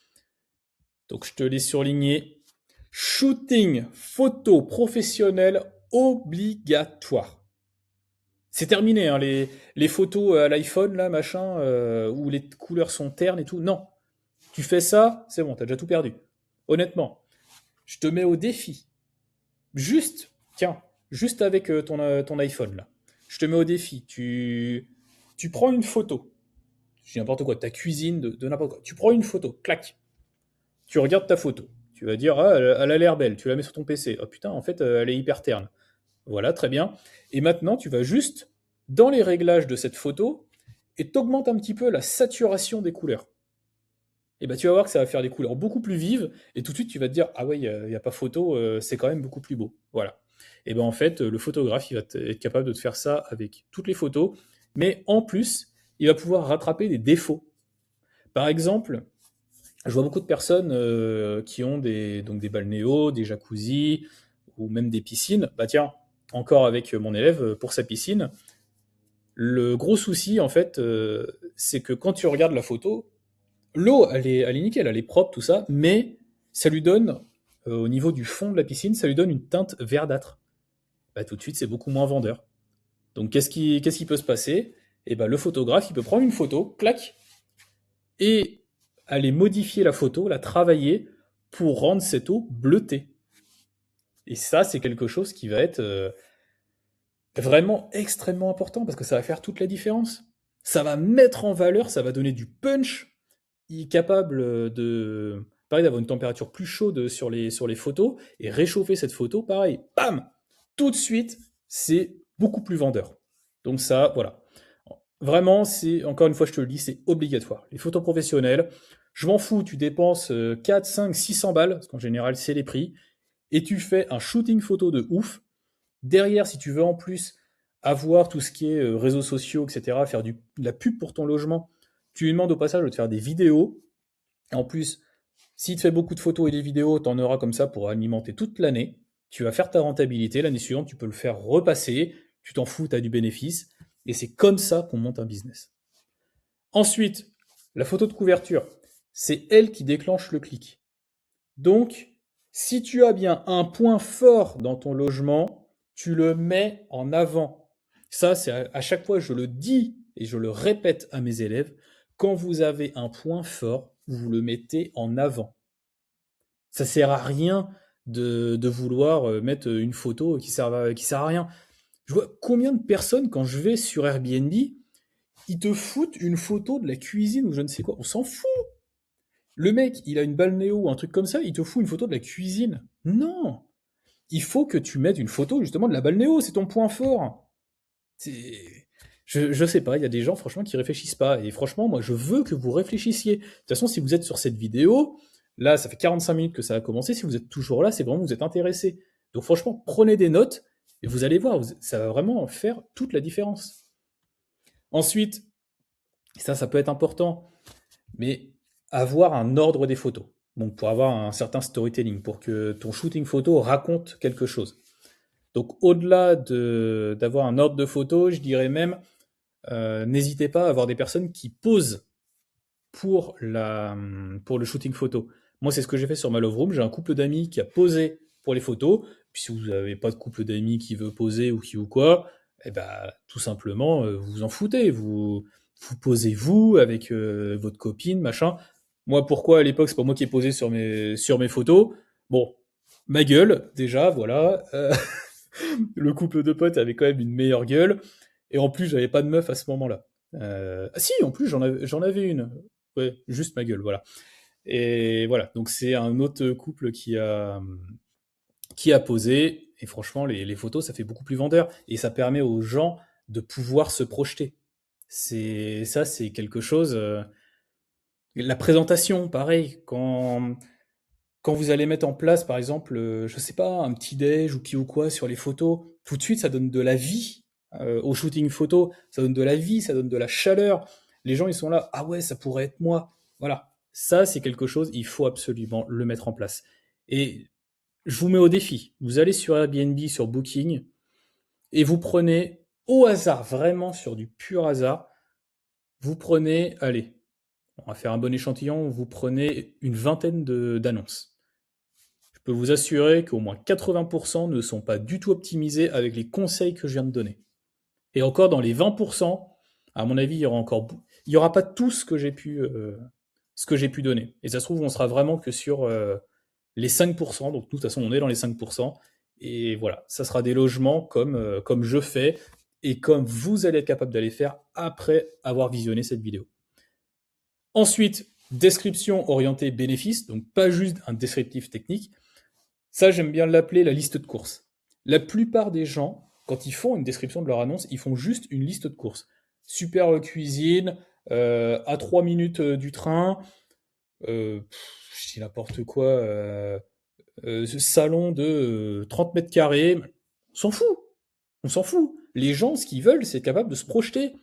Donc, je te l'ai surligné. Shooting photo professionnel obligatoire. C'est terminé, hein, les photos à l'iPhone, là, machin, où les couleurs sont ternes et tout. Non. Tu fais ça, c'est bon, t'as déjà tout perdu. Honnêtement, je te mets au défi. Juste, tiens, juste avec ton iPhone là. Je te mets au défi. Tu prends une photo. Je dis n'importe quoi, de ta cuisine, de n'importe quoi. Tu prends une photo, clac. Tu regardes ta photo. Tu vas dire, ah, elle a l'air belle. Tu la mets sur ton PC. Oh putain, en fait, elle est hyper terne. Voilà, très bien. Et maintenant, tu vas juste dans les réglages de cette photo et t'augmentes un petit peu la saturation des couleurs. Et ben tu vas voir que ça va faire des couleurs beaucoup plus vives, et tout de suite tu vas te dire ah ouais, il y a pas photo, c'est quand même beaucoup plus beau. Voilà. Et ben en fait, le photographe, il va être capable de te faire ça avec toutes les photos, mais en plus, il va pouvoir rattraper des défauts. Par exemple, je vois beaucoup de personnes qui ont donc des balnéos, des jacuzzis, ou même des piscines. Bah tiens, encore avec mon élève, pour sa piscine, le gros souci, en fait, c'est que quand tu regardes la photo, l'eau, elle est nickel, elle est propre, tout ça, mais ça lui donne, au niveau du fond de la piscine, ça lui donne une teinte verdâtre. Bah, tout de suite, c'est beaucoup moins vendeur. Donc, qu'est-ce qui peut se passer? Et bah, le photographe, il peut prendre une photo, clac, et aller modifier la photo, la travailler pour rendre cette eau bleutée. Et ça, c'est quelque chose qui va être vraiment extrêmement important parce que ça va faire toute la différence. Ça va mettre en valeur, ça va donner du punch. Il est capable de, pareil, d'avoir une température plus chaude sur les photos et réchauffer cette photo, pareil, bam, tout de suite, c'est beaucoup plus vendeur. Donc ça, voilà. Vraiment, c'est, encore une fois, je te le dis, c'est obligatoire. Les photos professionnelles, je m'en fous, tu dépenses 4, 5, 600 balles, parce qu'en général, c'est les prix, et tu fais un shooting photo de ouf. Derrière, si tu veux en plus avoir tout ce qui est réseaux sociaux, etc., faire de la pub pour ton logement, tu lui demandes au passage de te faire des vidéos. En plus, s'il te fait beaucoup de photos et des vidéos, tu en auras comme ça pour alimenter toute l'année. Tu vas faire ta rentabilité. L'année suivante, tu peux le faire repasser. Tu t'en fous, tu as du bénéfice. Et c'est comme ça qu'on monte un business. Ensuite, la photo de couverture, c'est elle qui déclenche le clic. Donc, si tu as bien un point fort dans ton logement, tu le mets en avant. Ça, c'est à chaque fois, je le dis et je le répète à mes élèves, quand vous avez un point fort, vous le mettez en avant. Ça sert à rien de vouloir mettre une photo qui sert à rien. Je vois combien de personnes, quand je vais sur Airbnb, ils te foutent une photo de la cuisine ou je ne sais quoi. On s'en fout. Le mec, il a une balnéo ou un truc comme ça, il te fout une photo de la cuisine. Non. Il faut que tu mettes une photo justement de la balnéo, c'est ton point fort. C'est... je sais pas, il y a des gens franchement qui réfléchissent pas. Et franchement, moi je veux que vous réfléchissiez. De toute façon, si vous êtes sur cette vidéo, là ça fait 45 minutes que ça a commencé, si vous êtes toujours là, c'est vraiment que vous êtes intéressé. Donc franchement, prenez des notes et vous allez voir, ça va vraiment faire toute la différence. Ensuite, ça peut être important, mais avoir un ordre des photos. Donc pour avoir un certain storytelling, pour que ton shooting photo raconte quelque chose. Donc au-delà d'avoir un ordre de photos, je dirais même, n'hésitez pas à avoir des personnes qui posent pour le shooting photo. Moi, c'est ce que j'ai fait sur ma Love Room. J'ai un couple d'amis qui a posé pour les photos. Puis si vous n'avez pas de couple d'amis qui veut poser ou quoi, eh ben, tout simplement, vous vous en foutez. Vous posez vous avec votre copine, machin. Moi, pourquoi à l'époque, c'est pas moi qui ai posé sur mes photos. Bon, ma gueule, déjà, voilà. Le couple de potes avait quand même une meilleure gueule. Et en plus, j'avais pas de meuf à ce moment-là. Ah si, en plus, j'en avais une. Ouais, juste ma gueule, voilà. Et voilà, donc c'est un autre couple qui a posé. Et franchement, les photos, ça fait beaucoup plus vendeur. Et ça permet aux gens de pouvoir se projeter. C'est quelque chose. La présentation, pareil. Quand vous allez mettre en place, par exemple, je sais pas, un petit déj ou qui ou quoi sur les photos, tout de suite, ça donne de la vie au shooting photo. Ça donne de la vie, ça donne de la chaleur. Les gens, ils sont là, ah ouais, ça pourrait être moi. Voilà. Ça, c'est quelque chose, il faut absolument le mettre en place. Et je vous mets au défi. Vous allez sur Airbnb, sur Booking, et vous prenez au hasard, vraiment sur du pur hasard, vous prenez, allez, on va faire un bon échantillon, vous prenez une vingtaine d'annonces. Je peux vous assurer qu'au moins 80% ne sont pas du tout optimisés avec les conseils que je viens de donner. Et encore dans les 20%, à mon avis, il y aura pas tout ce que j'ai pu donner. Et ça se trouve, on sera vraiment que sur les 5%. Donc, de toute façon, on est dans les 5%. Et voilà, ça sera des logements comme je fais et comme vous allez être capable d'aller faire après avoir visionné cette vidéo. Ensuite, description orientée bénéfice, donc pas juste un descriptif technique. Ça, j'aime bien l'appeler la liste de courses. La plupart des gens, quand ils font une description de leur annonce, ils font juste une liste de courses. Super cuisine, à 3 minutes du train, je dis n'importe quoi, salon de 30 mètres carrés. On s'en fout. On s'en fout. Les gens, ce qu'ils veulent, c'est être capable de se projeter.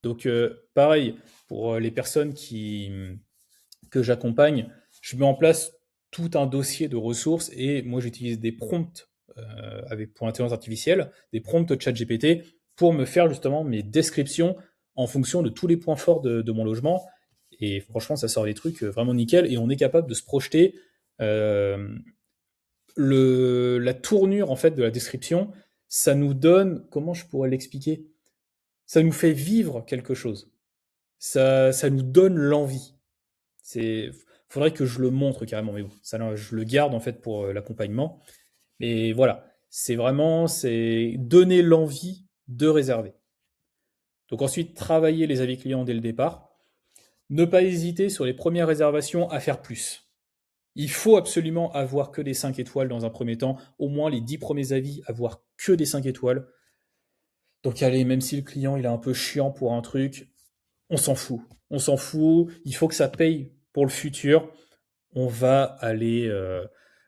Donc, pareil, pour les personnes que j'accompagne, je mets en place tout un dossier de ressources et moi j'utilise des prompts pour l'intelligence artificielle, des prompts ChatGPT pour me faire justement mes descriptions en fonction de tous les points forts de mon logement. Et franchement, ça sort des trucs vraiment nickel et on est capable de se projeter. Euh, la tournure en fait de la description, ça nous donne, comment je pourrais l'expliquer? Ça nous fait vivre quelque chose. Ça nous donne l'envie. C'est, faudrait que je le montre carrément, mais bon, ça, je le garde en fait pour l'accompagnement. Mais voilà, c'est donner l'envie de réserver. Donc ensuite, travailler les avis clients dès le départ. Ne pas hésiter sur les premières réservations à faire plus. Il faut absolument avoir que des 5 étoiles dans un premier temps, au moins les 10 premiers avis, avoir que des 5 étoiles. Donc allez, même si le client il est un peu chiant pour un truc, on s'en fout. On s'en fout, il faut que ça paye pour le futur. On va aller,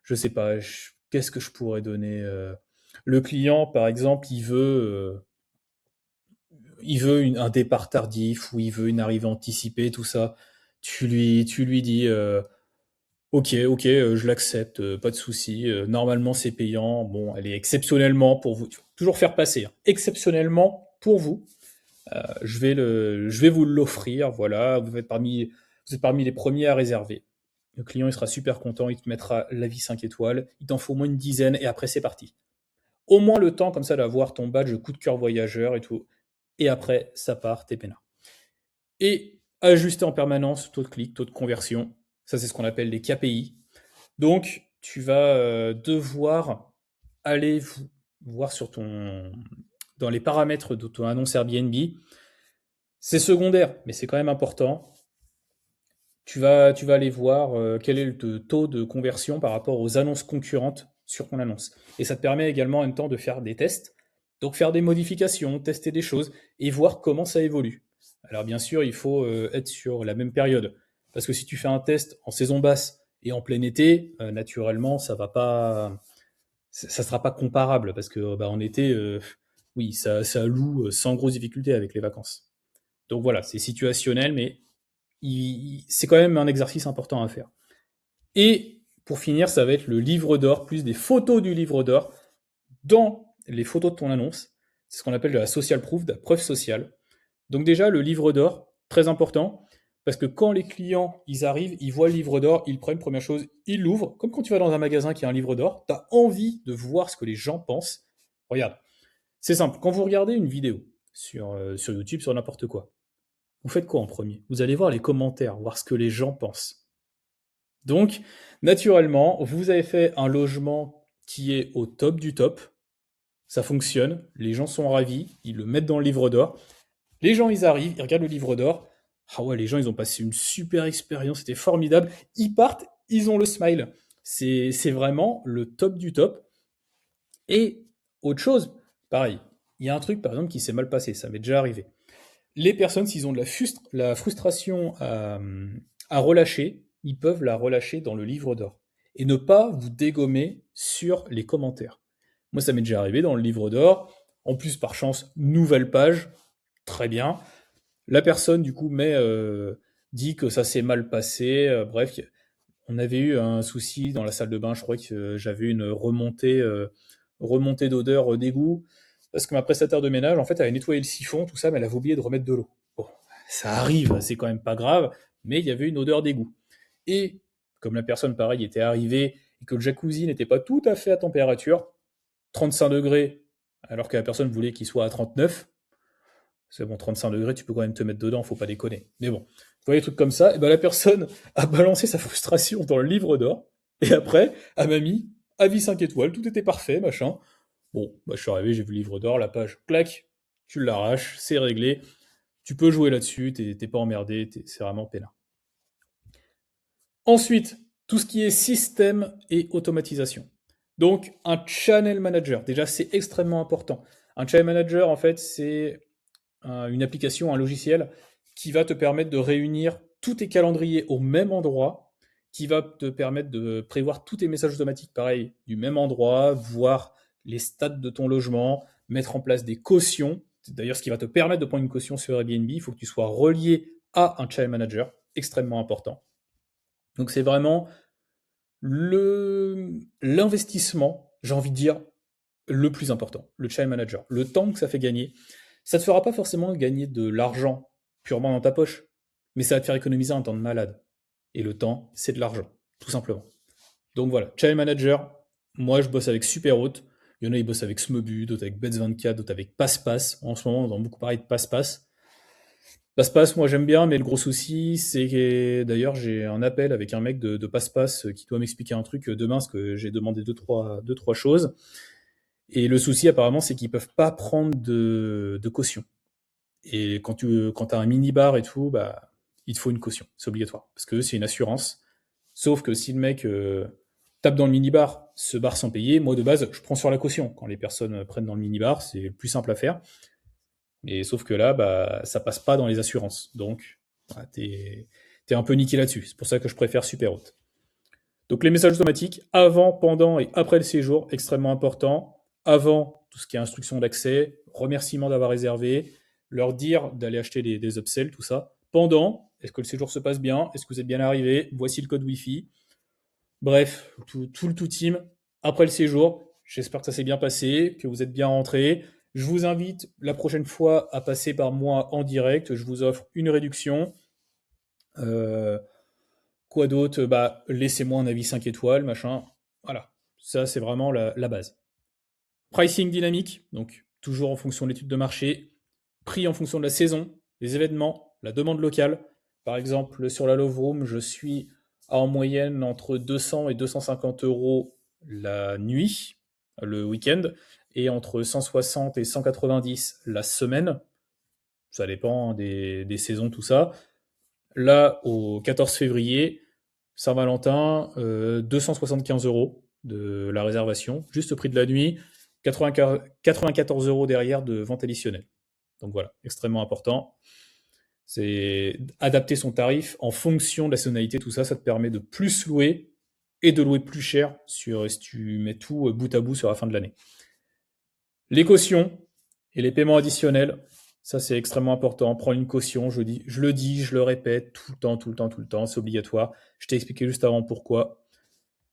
je sais pas, qu'est-ce que je pourrais donner le client, par exemple, il veut un départ tardif ou il veut une arrivée anticipée, tout ça. Tu lui dis, ok, je l'accepte, pas de souci. Normalement, c'est payant. Bon, elle est exceptionnellement pour vous. Toujours faire passer, hein. Exceptionnellement pour vous. Je vais vous l'offrir. Voilà, vous êtes parmi les premiers à réserver. Le client, il sera super content. Il te mettra l'avis 5 étoiles. Il t'en faut au moins une dizaine et après, c'est parti. Au moins le temps, comme ça, d'avoir ton badge coup de cœur voyageur et tout. Et après, ça part, t'es peinard. Et ajuster en permanence taux de clic, taux de conversion. Ça, c'est ce qu'on appelle les KPI. Donc, tu vas devoir aller voir dans les paramètres de ton annonce Airbnb. C'est secondaire, mais c'est quand même important. Tu vas aller voir quel est le taux de conversion par rapport aux annonces concurrentes sur ton annonce. Et ça te permet également en même temps de faire des tests, donc faire des modifications, tester des choses et voir comment ça évolue. Alors bien sûr, il faut être sur la même période, parce que si tu fais un test en saison basse et en plein été, naturellement, ça sera pas comparable, parce que bah, en été, oui, ça loue sans grosse difficulté avec les vacances. Donc voilà, c'est situationnel, mais c'est quand même un exercice important à faire. Et pour finir, ça va être le livre d'or, plus des photos du livre d'or dans les photos de ton annonce. C'est ce qu'on appelle de la social proof, de la preuve sociale. Donc déjà, le livre d'or, très important, parce que quand les clients, ils arrivent, ils voient le livre d'or, ils prennent, première chose, ils l'ouvrent. Comme quand tu vas dans un magasin qui a un livre d'or, tu as envie de voir ce que les gens pensent. Regarde, c'est simple. Quand vous regardez une vidéo sur YouTube, sur n'importe quoi, vous faites quoi en premier? Vous allez voir les commentaires, voir ce que les gens pensent. Donc, naturellement, vous avez fait un logement qui est au top du top. Ça fonctionne, les gens sont ravis, ils le mettent dans le livre d'or. Les gens, ils arrivent, ils regardent le livre d'or. Ah ouais, les gens, ils ont passé une super expérience, c'était formidable. Ils partent, ils ont le smile. C'est vraiment le top du top. Et autre chose, pareil, il y a un truc, par exemple, qui s'est mal passé, ça m'est déjà arrivé. Les personnes, s'ils ont de la frustration à relâcher, ils peuvent la relâcher dans le livre d'or. Et ne pas vous dégommer sur les commentaires. Moi, ça m'est déjà arrivé dans le livre d'or. En plus, par chance, nouvelle page. Très bien. La personne, du coup, dit que ça s'est mal passé. Bref, on avait eu un souci dans la salle de bain. Je crois que j'avais une remontée d'odeur d'égout. Parce que ma prestataire de ménage, en fait, elle avait nettoyé le siphon, tout ça, mais elle avait oublié de remettre de l'eau. Bon, ça arrive, c'est quand même pas grave, mais il y avait une odeur d'égout. Et comme la personne, pareil, était arrivée et que le jacuzzi n'était pas tout à fait à température, 35 degrés, alors que la personne voulait qu'il soit à 39, c'est bon, 35 degrés, tu peux quand même te mettre dedans, faut pas déconner. Mais bon, tu vois les trucs comme ça, et ben la personne a balancé sa frustration dans le livre d'or, et après, elle m'a mis avis 5 étoiles, tout était parfait, machin. Bon, bah, je suis arrivé, j'ai vu le livre d'or, la page, clac, tu l'arraches, c'est réglé, tu peux jouer là-dessus, t'es pas emmerdé, c'est vraiment peinard. Ensuite, tout ce qui est système et automatisation. Donc, un channel manager, déjà, c'est extrêmement important. Un channel manager, en fait, c'est une application, un logiciel qui va te permettre de réunir tous tes calendriers au même endroit, qui va te permettre de prévoir tous tes messages automatiques, pareil, du même endroit, voir les stats de ton logement, mettre en place des cautions. C'est d'ailleurs ce qui va te permettre de prendre une caution sur Airbnb. Il faut que tu sois relié à un channel manager, extrêmement important. Donc c'est vraiment l'investissement, j'ai envie de dire, le plus important, le channel manager. Le temps que ça fait gagner, ça te fera pas forcément gagner de l'argent purement dans ta poche, mais ça va te faire économiser un temps de malade. Et le temps, c'est de l'argent, tout simplement. Donc voilà, channel manager, moi je bosse avec Superhôte. Il y en a, ils bossent avec Smobu, d'autres avec Bets24, d'autres avec PassePass. En ce moment, on entend beaucoup parler de PassePass. PassePass, moi j'aime bien, mais le gros souci, c'est que d'ailleurs j'ai un appel avec un mec de PassePass qui doit m'expliquer un truc demain, parce que j'ai demandé deux, trois choses. Et le souci apparemment, c'est qu'ils peuvent pas prendre de caution. Et quand t'as un mini-bar et tout, bah, il te faut une caution, c'est obligatoire. Parce que c'est une assurance. Sauf que si le mec tape dans le mini-bar, se barre sans payer, moi de base, je prends sur la caution. Quand les personnes prennent dans le mini-bar, c'est le plus simple à faire. Mais sauf que là, bah, ça passe pas dans les assurances. Donc, voilà, t'es un peu niqué là-dessus. C'est pour ça que je préfère Superhôte. Donc les messages automatiques, avant, pendant et après le séjour, extrêmement important. Avant, tout ce qui est instruction d'accès, remerciement d'avoir réservé, leur dire d'aller acheter des upsells, tout ça. Pendant, est-ce que le séjour se passe bien? Est-ce que vous êtes bien arrivé? Voici le code Wi-Fi. Bref, tout le tout team. Après le séjour, j'espère que ça s'est bien passé, que vous êtes bien rentré. Je vous invite la prochaine fois à passer par moi en direct. Je vous offre une réduction. Euh, Quoi d'autre? Bah, laissez-moi un avis 5 étoiles, machin. Voilà. Ça, c'est vraiment la base. Pricing dynamique, donc toujours en fonction de l'étude de marché. Prix en fonction de la saison, les événements, la demande locale. Par exemple, sur la Love Room, je suis en moyenne entre 200 et 250 euros la nuit, le week-end, et entre 160 et 190 la semaine. Ça dépend des saisons, tout ça. Là, au 14 février, Saint-Valentin, 275 euros de la réservation, juste au prix de la nuit, 94 euros derrière de vente additionnelle. Donc voilà, extrêmement important. C'est adapter son tarif en fonction de la saisonnalité, tout ça, ça te permet de plus louer et de louer plus cher si tu mets tout bout à bout sur la fin de l'année. Les cautions et les paiements additionnels, ça c'est extrêmement important. Prends une caution, je le dis, je le répète tout le temps, tout le temps, tout le temps, c'est obligatoire. Je t'ai expliqué juste avant pourquoi.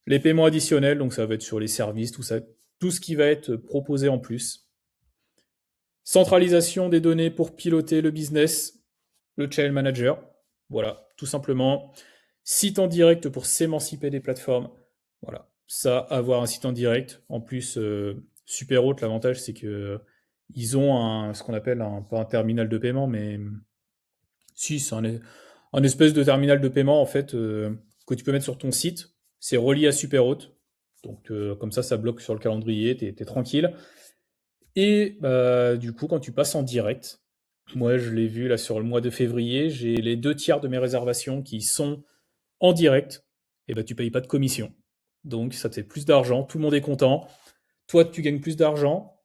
Les paiements additionnels, donc ça va être sur les services, tout ça, tout ce qui va être proposé en plus. Centralisation des données pour piloter le business, le channel manager. Voilà, tout simplement. Site en direct pour s'émanciper des plateformes. Voilà, ça, avoir un site en direct. En plus, Superhot, l'avantage, c'est que ils ont ce qu'on appelle pas un terminal de paiement, mais si, c'est un espèce de terminal de paiement, en fait, que tu peux mettre sur ton site. C'est relié à Superhot. Donc, comme ça bloque sur le calendrier, t'es tranquille. Et du coup, quand tu passes en direct, moi je l'ai vu là sur le mois de février, j'ai les 2 tiers de mes réservations qui sont en direct, et bah tu payes pas de commission. Donc ça te fait plus d'argent, tout le monde est content. Toi, tu gagnes plus d'argent.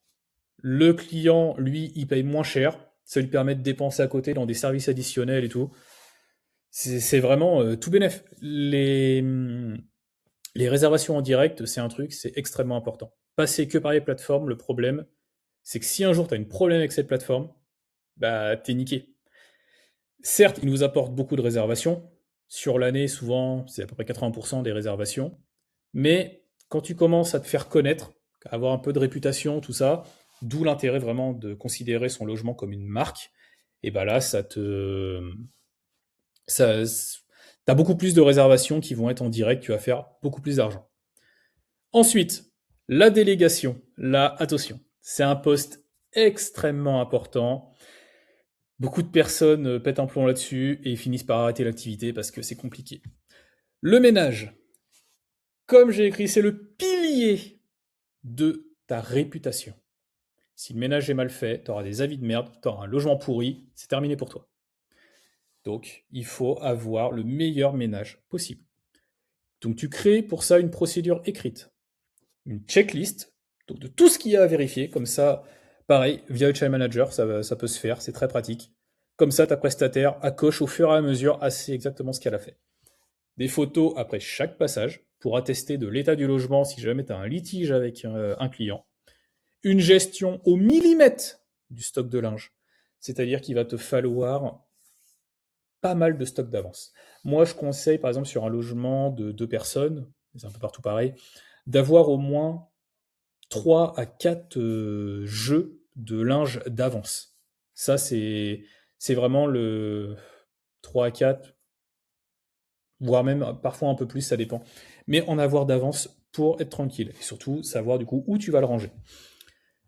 Le client, lui, il paye moins cher. Ça lui permet de dépenser à côté dans des services additionnels et tout. C'est vraiment tout bénef. Les réservations en direct, c'est un truc, c'est extrêmement important. Passer que par les plateformes, le problème, c'est que si un jour tu as un problème avec cette plateforme, bah t'es niqué. Certes, ils nous apportent beaucoup de réservations. Sur l'année, souvent, c'est à peu près 80% des réservations. Mais quand tu commences à te faire connaître, à avoir un peu de réputation, tout ça, d'où l'intérêt vraiment de considérer son logement comme une marque, et bah là, ça, t'as beaucoup plus de réservations qui vont être en direct, tu vas faire beaucoup plus d'argent. Ensuite, la délégation. Là, attention, c'est un poste extrêmement important. Beaucoup de personnes pètent un plomb là-dessus et finissent par arrêter l'activité parce que c'est compliqué. Le ménage, comme j'ai écrit, c'est le pilier de ta réputation. Si le ménage est mal fait, tu auras des avis de merde, tu auras un logement pourri, c'est terminé pour toi. Donc, il faut avoir le meilleur ménage possible. Donc, tu crées pour ça une procédure écrite, une checklist donc de tout ce qu'il y a à vérifier. Comme ça, pareil, via le Channel Manager, ça peut se faire, c'est très pratique. Comme ça, ta prestataire accroche au fur et à mesure assez exactement ce qu'elle a fait. Des photos après chaque passage pour attester de l'état du logement si jamais tu as un litige avec un client. Une gestion au millimètre du stock de linge. C'est-à-dire qu'il va te falloir pas mal de stock d'avance. Moi, je conseille, par exemple, sur un logement de 2 personnes, c'est un peu partout pareil, d'avoir au moins 3 à 4 jeux de linge d'avance. Ça, c'est vraiment le 3 à 4, voire même parfois un peu plus, ça dépend. Mais en avoir d'avance pour être tranquille. Et surtout, savoir du coup où tu vas le ranger.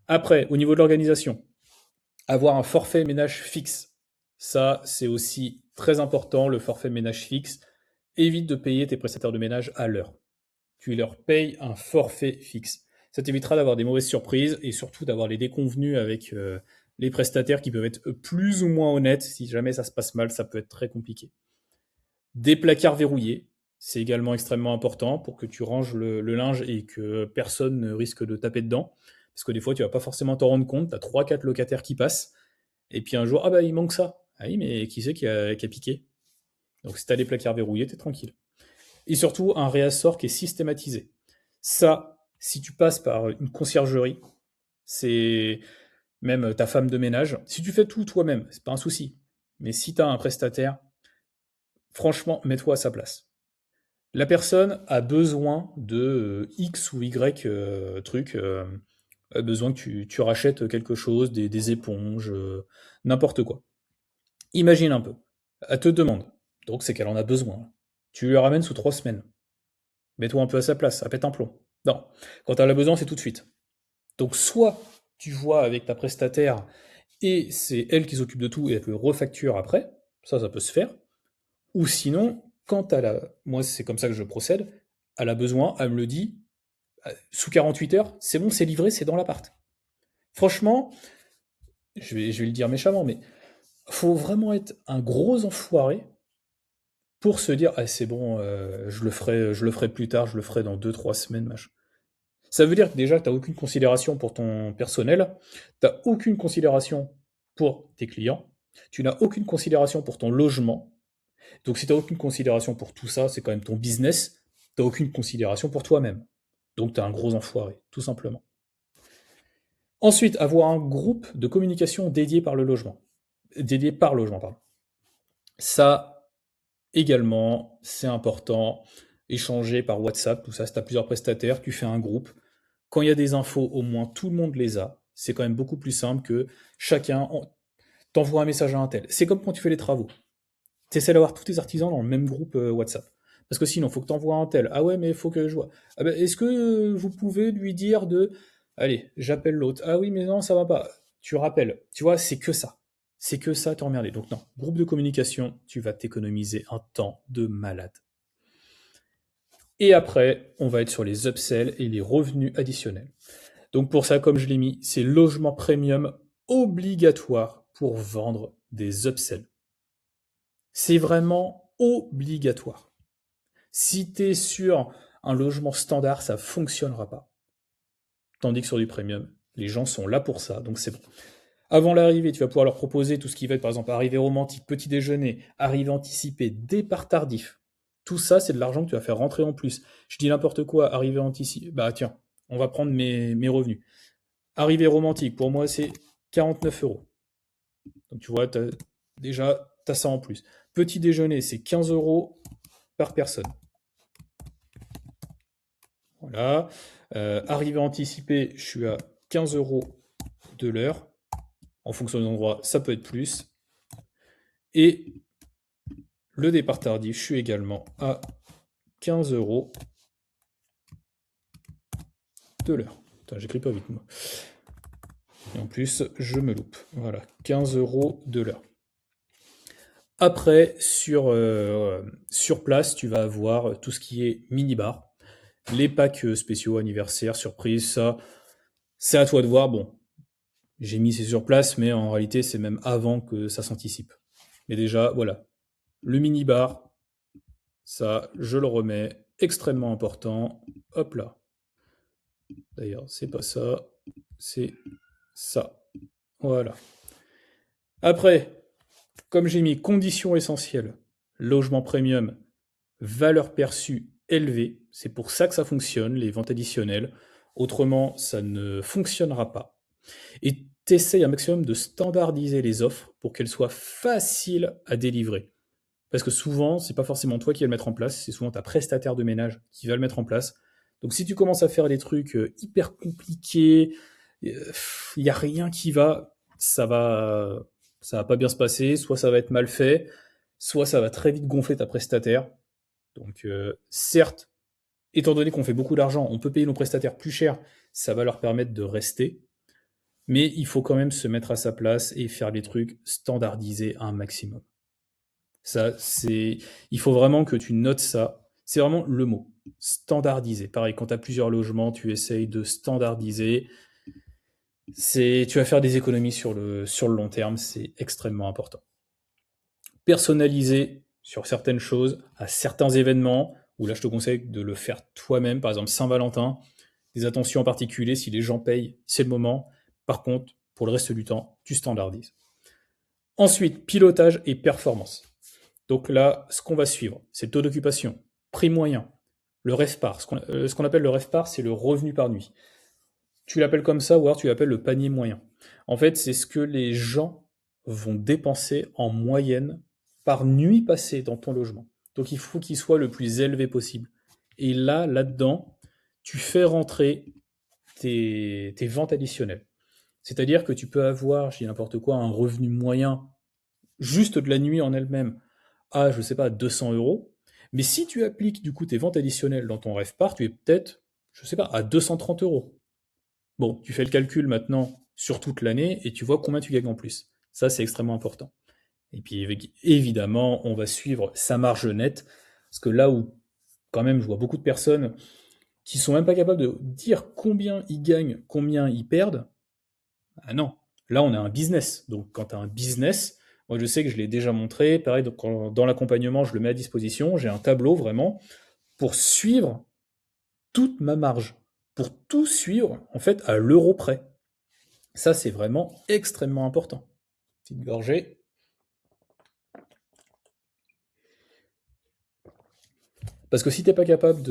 Après, au niveau de l'organisation, avoir un forfait ménage fixe. Ça, c'est aussi très important, le forfait ménage fixe. Évite de payer tes prestataires de ménage à l'heure. Tu leur payes un forfait fixe. Ça t'évitera d'avoir des mauvaises surprises et surtout d'avoir les déconvenus avec les prestataires qui peuvent être plus ou moins honnêtes. Si jamais ça se passe mal, ça peut être très compliqué. Des placards verrouillés, c'est également extrêmement important pour que tu ranges le linge et que personne ne risque de taper dedans. Parce que des fois, tu vas pas forcément t'en rendre compte. Tu as 3-4 locataires qui passent. Et puis un jour, ah bah il manque ça. Ah oui, mais qui c'est qui a piqué? Donc si tu as les placards verrouillés, t'es tranquille. Et surtout, un réassort qui est systématisé. Ça, si tu passes par une conciergerie, c'est même ta femme de ménage. Si tu fais tout toi-même, c'est pas un souci. Mais si tu as un prestataire, franchement, mets-toi à sa place. La personne a besoin de X ou Y truc, a besoin que tu rachètes quelque chose, des éponges, n'importe quoi. Imagine un peu. Elle te demande, donc c'est qu'elle en a besoin. Tu lui ramènes sous 3 semaines. Mets-toi un peu à sa place, ça pète un plomb. Non, quand elle a besoin, c'est tout de suite. Donc soit tu vois avec ta prestataire et c'est elle qui s'occupe de tout et elle te le refacture après, ça peut se faire. Ou sinon, quand moi c'est comme ça que je procède, elle a besoin, elle me le dit, sous 48 heures, c'est bon, c'est livré, c'est dans l'appart. Franchement, je vais le dire méchamment, mais faut vraiment être un gros enfoiré pour se dire, ah c'est bon, je le ferai plus tard, je le ferai dans 2, 3 semaines, machin. Ça veut dire que déjà, tu n'as aucune considération pour ton personnel, tu n'as aucune considération pour tes clients, tu n'as aucune considération pour ton logement. Donc si tu n'as aucune considération pour tout ça, c'est quand même ton business, tu n'as aucune considération pour toi-même. Donc tu es un gros enfoiré, tout simplement. Ensuite, avoir un groupe de communication dédié par le logement. Dédié par logement, pardon. Ça, également, c'est important. Échanger par WhatsApp, tout ça, si tu as plusieurs prestataires, tu fais un groupe. Quand il y a des infos, au moins tout le monde les a. C'est quand même beaucoup plus simple que chacun t'envoie un message à un tel. C'est comme quand tu fais les travaux. Tu essaies d'avoir tous tes artisans dans le même groupe WhatsApp. Parce que sinon, il faut que tu envoies un tel. Ah ouais, mais il faut que je vois. Ah ben, est-ce que vous pouvez lui dire de... Allez, j'appelle l'autre. Ah oui, mais non, ça va pas. Tu rappelles. Tu vois, c'est que ça. C'est que ça, t'emmerder. Donc non, groupe de communication, tu vas t'économiser un temps de malade. Et après, on va être sur les upsells et les revenus additionnels. Donc pour ça, comme je l'ai mis, c'est logement premium obligatoire pour vendre des upsells. C'est vraiment obligatoire. Si tu es sur un logement standard, ça ne fonctionnera pas. Tandis que sur du premium, les gens sont là pour ça, donc c'est bon. Avant l'arrivée, tu vas pouvoir leur proposer tout ce qui va être, par exemple, arrivée romantique, petit déjeuner, arrivée anticipée, départ tardif. Tout ça, c'est de l'argent que tu vas faire rentrer en plus. Je dis n'importe quoi, arrivée anticipée. Bah tiens, on va prendre mes revenus. Arrivée romantique, pour moi, c'est 49 euros. Donc tu vois, déjà, tu as ça en plus. Petit déjeuner, c'est 15 euros par personne. Voilà. Arrivée anticipée, je suis à 15 euros de l'heure. En fonction des endroits, ça peut être plus. Et le départ tardif, je suis également à 15 euros de l'heure. Putain, j'écris pas vite, moi. Et en plus, je me loupe. Voilà, 15 euros de l'heure. Après, sur place, tu vas avoir tout ce qui est mini-bar. Les packs spéciaux, anniversaires, surprises, ça, c'est à toi de voir. Bon, j'ai mis c'est sur place, mais en réalité, c'est même avant que ça s'anticipe. Mais déjà, voilà. Le mini-bar, ça, je le remets. Extrêmement important. Hop là. D'ailleurs, c'est pas ça. C'est ça. Voilà. Après, comme j'ai mis conditions essentielles, logement premium, valeur perçue élevée, c'est pour ça que ça fonctionne, les ventes additionnelles. Autrement, ça ne fonctionnera pas. Et t'essayes un maximum de standardiser les offres pour qu'elles soient faciles à délivrer. Parce que souvent, c'est pas forcément toi qui vas le mettre en place, c'est souvent ta prestataire de ménage qui va le mettre en place. Donc si tu commences à faire des trucs hyper compliqués, il n'y a rien qui va, ça va pas bien se passer, soit ça va être mal fait, soit ça va très vite gonfler ta prestataire. Donc certes, étant donné qu'on fait beaucoup d'argent, on peut payer nos prestataires plus cher, ça va leur permettre de rester, mais il faut quand même se mettre à sa place et faire les trucs standardisés à un maximum. Ça, il faut vraiment que tu notes ça. C'est vraiment le mot. Standardiser. Pareil, quand tu as plusieurs logements, tu essayes de standardiser. Tu vas faire des économies sur le long terme, c'est extrêmement important. Personnaliser sur certaines choses, à certains événements, où là je te conseille de le faire toi-même, par exemple Saint-Valentin, des attentions en particulier, si les gens payent, c'est le moment. Par contre, pour le reste du temps, tu standardises. Ensuite, pilotage et performance. Donc là, ce qu'on va suivre, c'est le taux d'occupation, prix moyen, le REVPAR. Ce qu'on appelle le REVPAR, c'est le revenu par nuit. Tu l'appelles comme ça ou alors tu l'appelles le panier moyen. En fait, c'est ce que les gens vont dépenser en moyenne par nuit passée dans ton logement. Donc il faut qu'il soit le plus élevé possible. Et là-dedans, tu fais rentrer tes ventes additionnelles. C'est-à-dire que tu peux avoir, je dis n'importe quoi, un revenu moyen juste de la nuit en elle-même à, je sais pas, 200 euros. Mais si tu appliques du coup tes ventes additionnelles dans ton REVPAR, tu es peut-être, je sais pas, à 230 euros. Bon, tu fais le calcul maintenant sur toute l'année et tu vois combien tu gagnes en plus. Ça, c'est extrêmement important. Et puis évidemment, on va suivre sa marge nette. Parce que là où, quand même, je vois beaucoup de personnes qui sont même pas capables de dire combien ils gagnent, combien ils perdent, ah non, là on a un business. Donc quand tu as un business, moi je sais que je l'ai déjà montré, pareil, donc, dans l'accompagnement, je le mets à disposition, j'ai un tableau vraiment pour suivre toute ma marge, pour tout suivre en fait à l'euro près. Ça c'est vraiment extrêmement important. Petite gorgée. Parce que si t'es pas capable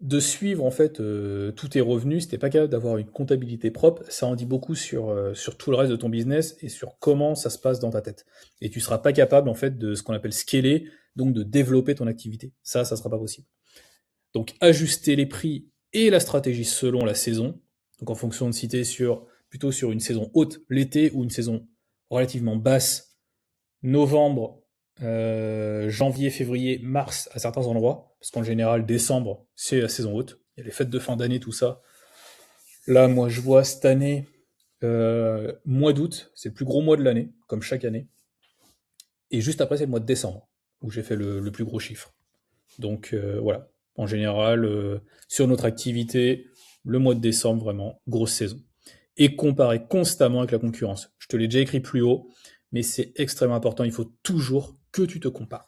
de suivre en fait tous tes revenus, si t'es pas capable d'avoir une comptabilité propre, ça en dit beaucoup sur tout le reste de ton business et sur comment ça se passe dans ta tête. Et tu seras pas capable en fait de ce qu'on appelle scaler, donc de développer ton activité. Ça sera pas possible. Donc ajuster les prix et la stratégie selon la saison, donc en fonction de si t'es plutôt sur une saison haute l'été ou une saison relativement basse novembre, janvier, février, mars à certains endroits, parce qu'en général, décembre, c'est la saison haute. Il y a les fêtes de fin d'année, tout ça. Là, moi, je vois cette année, mois d'août, c'est le plus gros mois de l'année, comme chaque année. Et juste après, c'est le mois de décembre, où j'ai fait le plus gros chiffre. Donc voilà, en général, sur notre activité, le mois de décembre, vraiment, grosse saison. Et comparer constamment avec la concurrence. Je te l'ai déjà écrit plus haut, mais c'est extrêmement important, il faut toujours que tu te compares.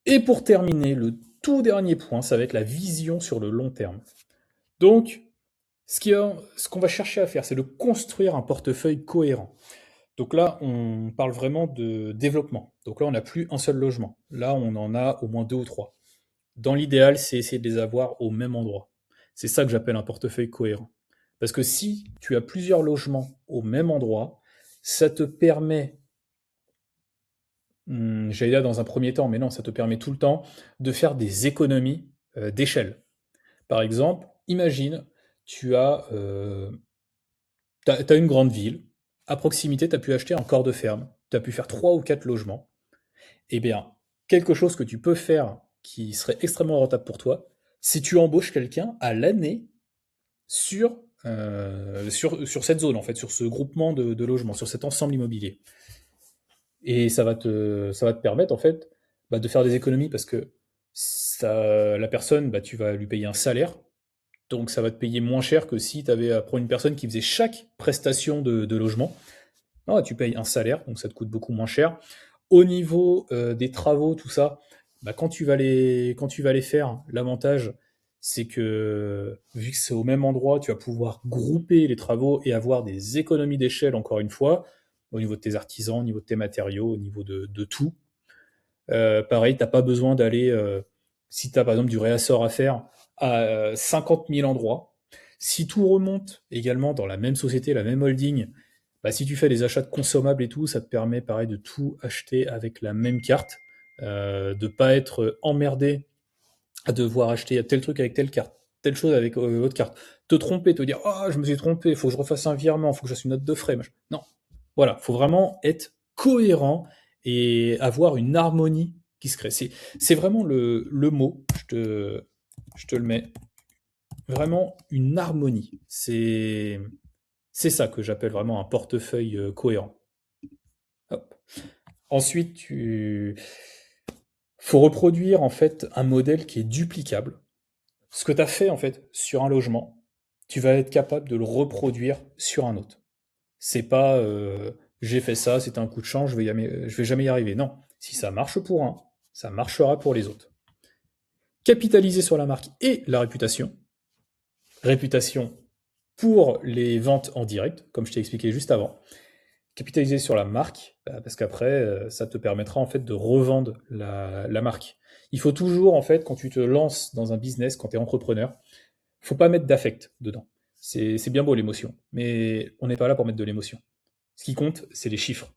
Et pour terminer, le tout dernier point, ça va être la vision sur le long terme. Donc, ce qu'on va chercher à faire, c'est de construire un portefeuille cohérent. Donc là, on parle vraiment de développement. Donc là, on n'a plus un seul logement. Là, on en a au moins deux ou trois. Dans l'idéal, c'est essayer de les avoir au même endroit. C'est ça que j'appelle un portefeuille cohérent. Parce que si tu as plusieurs logements au même endroit, ça te permet, j'allais dire dans un premier temps, mais non, ça te permet tout le temps de faire des économies d'échelle. Par exemple, imagine, tu as, t'as une grande ville, à proximité, tu as pu acheter un corps de ferme, tu as pu faire 3 ou 4 logements. Eh bien, quelque chose que tu peux faire qui serait extrêmement rentable pour toi, si tu embauches quelqu'un à l'année sur cette zone, en fait, sur ce groupement de logements, sur cet ensemble immobilier. Et ça va te permettre, en fait, bah, de faire des économies parce que la personne, bah, tu vas lui payer un salaire. Donc ça va te payer moins cher que si tu avais à prendre une personne qui faisait chaque prestation de logement. Non, tu payes un salaire, donc ça te coûte beaucoup moins cher. Au niveau des travaux, tout ça, bah, quand tu vas les faire, l'avantage, c'est que vu que c'est au même endroit, tu vas pouvoir grouper les travaux et avoir des économies d'échelle, encore une fois, au niveau de tes artisans, au niveau de tes matériaux, au niveau de tout. Pareil, t'as pas besoin d'aller, si tu as par exemple du réassort à faire, à 50 000 endroits. Si tout remonte également dans la même société, la même holding, bah, si tu fais des achats de consommables et tout, ça te permet pareil de tout acheter avec la même carte, de pas être emmerdé à devoir acheter tel truc avec telle carte, telle chose avec autre carte, te tromper, te dire ah je me suis trompé, faut que je refasse un virement, faut que je fasse une note de frais. Non, voilà, faut vraiment être cohérent et avoir une harmonie qui se crée. C'est vraiment le mot, je te le mets, vraiment une harmonie. C'est ça que j'appelle vraiment un portefeuille cohérent. Hop. Ensuite, tu faut reproduire en fait un modèle qui est duplicable. Ce que tu as fait en fait sur un logement, tu vas être capable de le reproduire sur un autre. C'est pas j'ai fait ça, c'était un coup de chance, je vais jamais y arriver. Non, si ça marche pour un, ça marchera pour les autres. Capitaliser sur la marque et la réputation. Réputation pour les ventes en direct, comme je t'ai expliqué juste avant. Capitaliser sur la marque, bah, parce qu'après, ça te permettra en fait de revendre la marque. Il faut toujours, en fait, quand tu te lances dans un business, quand tu es entrepreneur, faut pas mettre d'affect dedans. C'est bien beau l'émotion, mais on n'est pas là pour mettre de l'émotion. Ce qui compte, c'est les chiffres.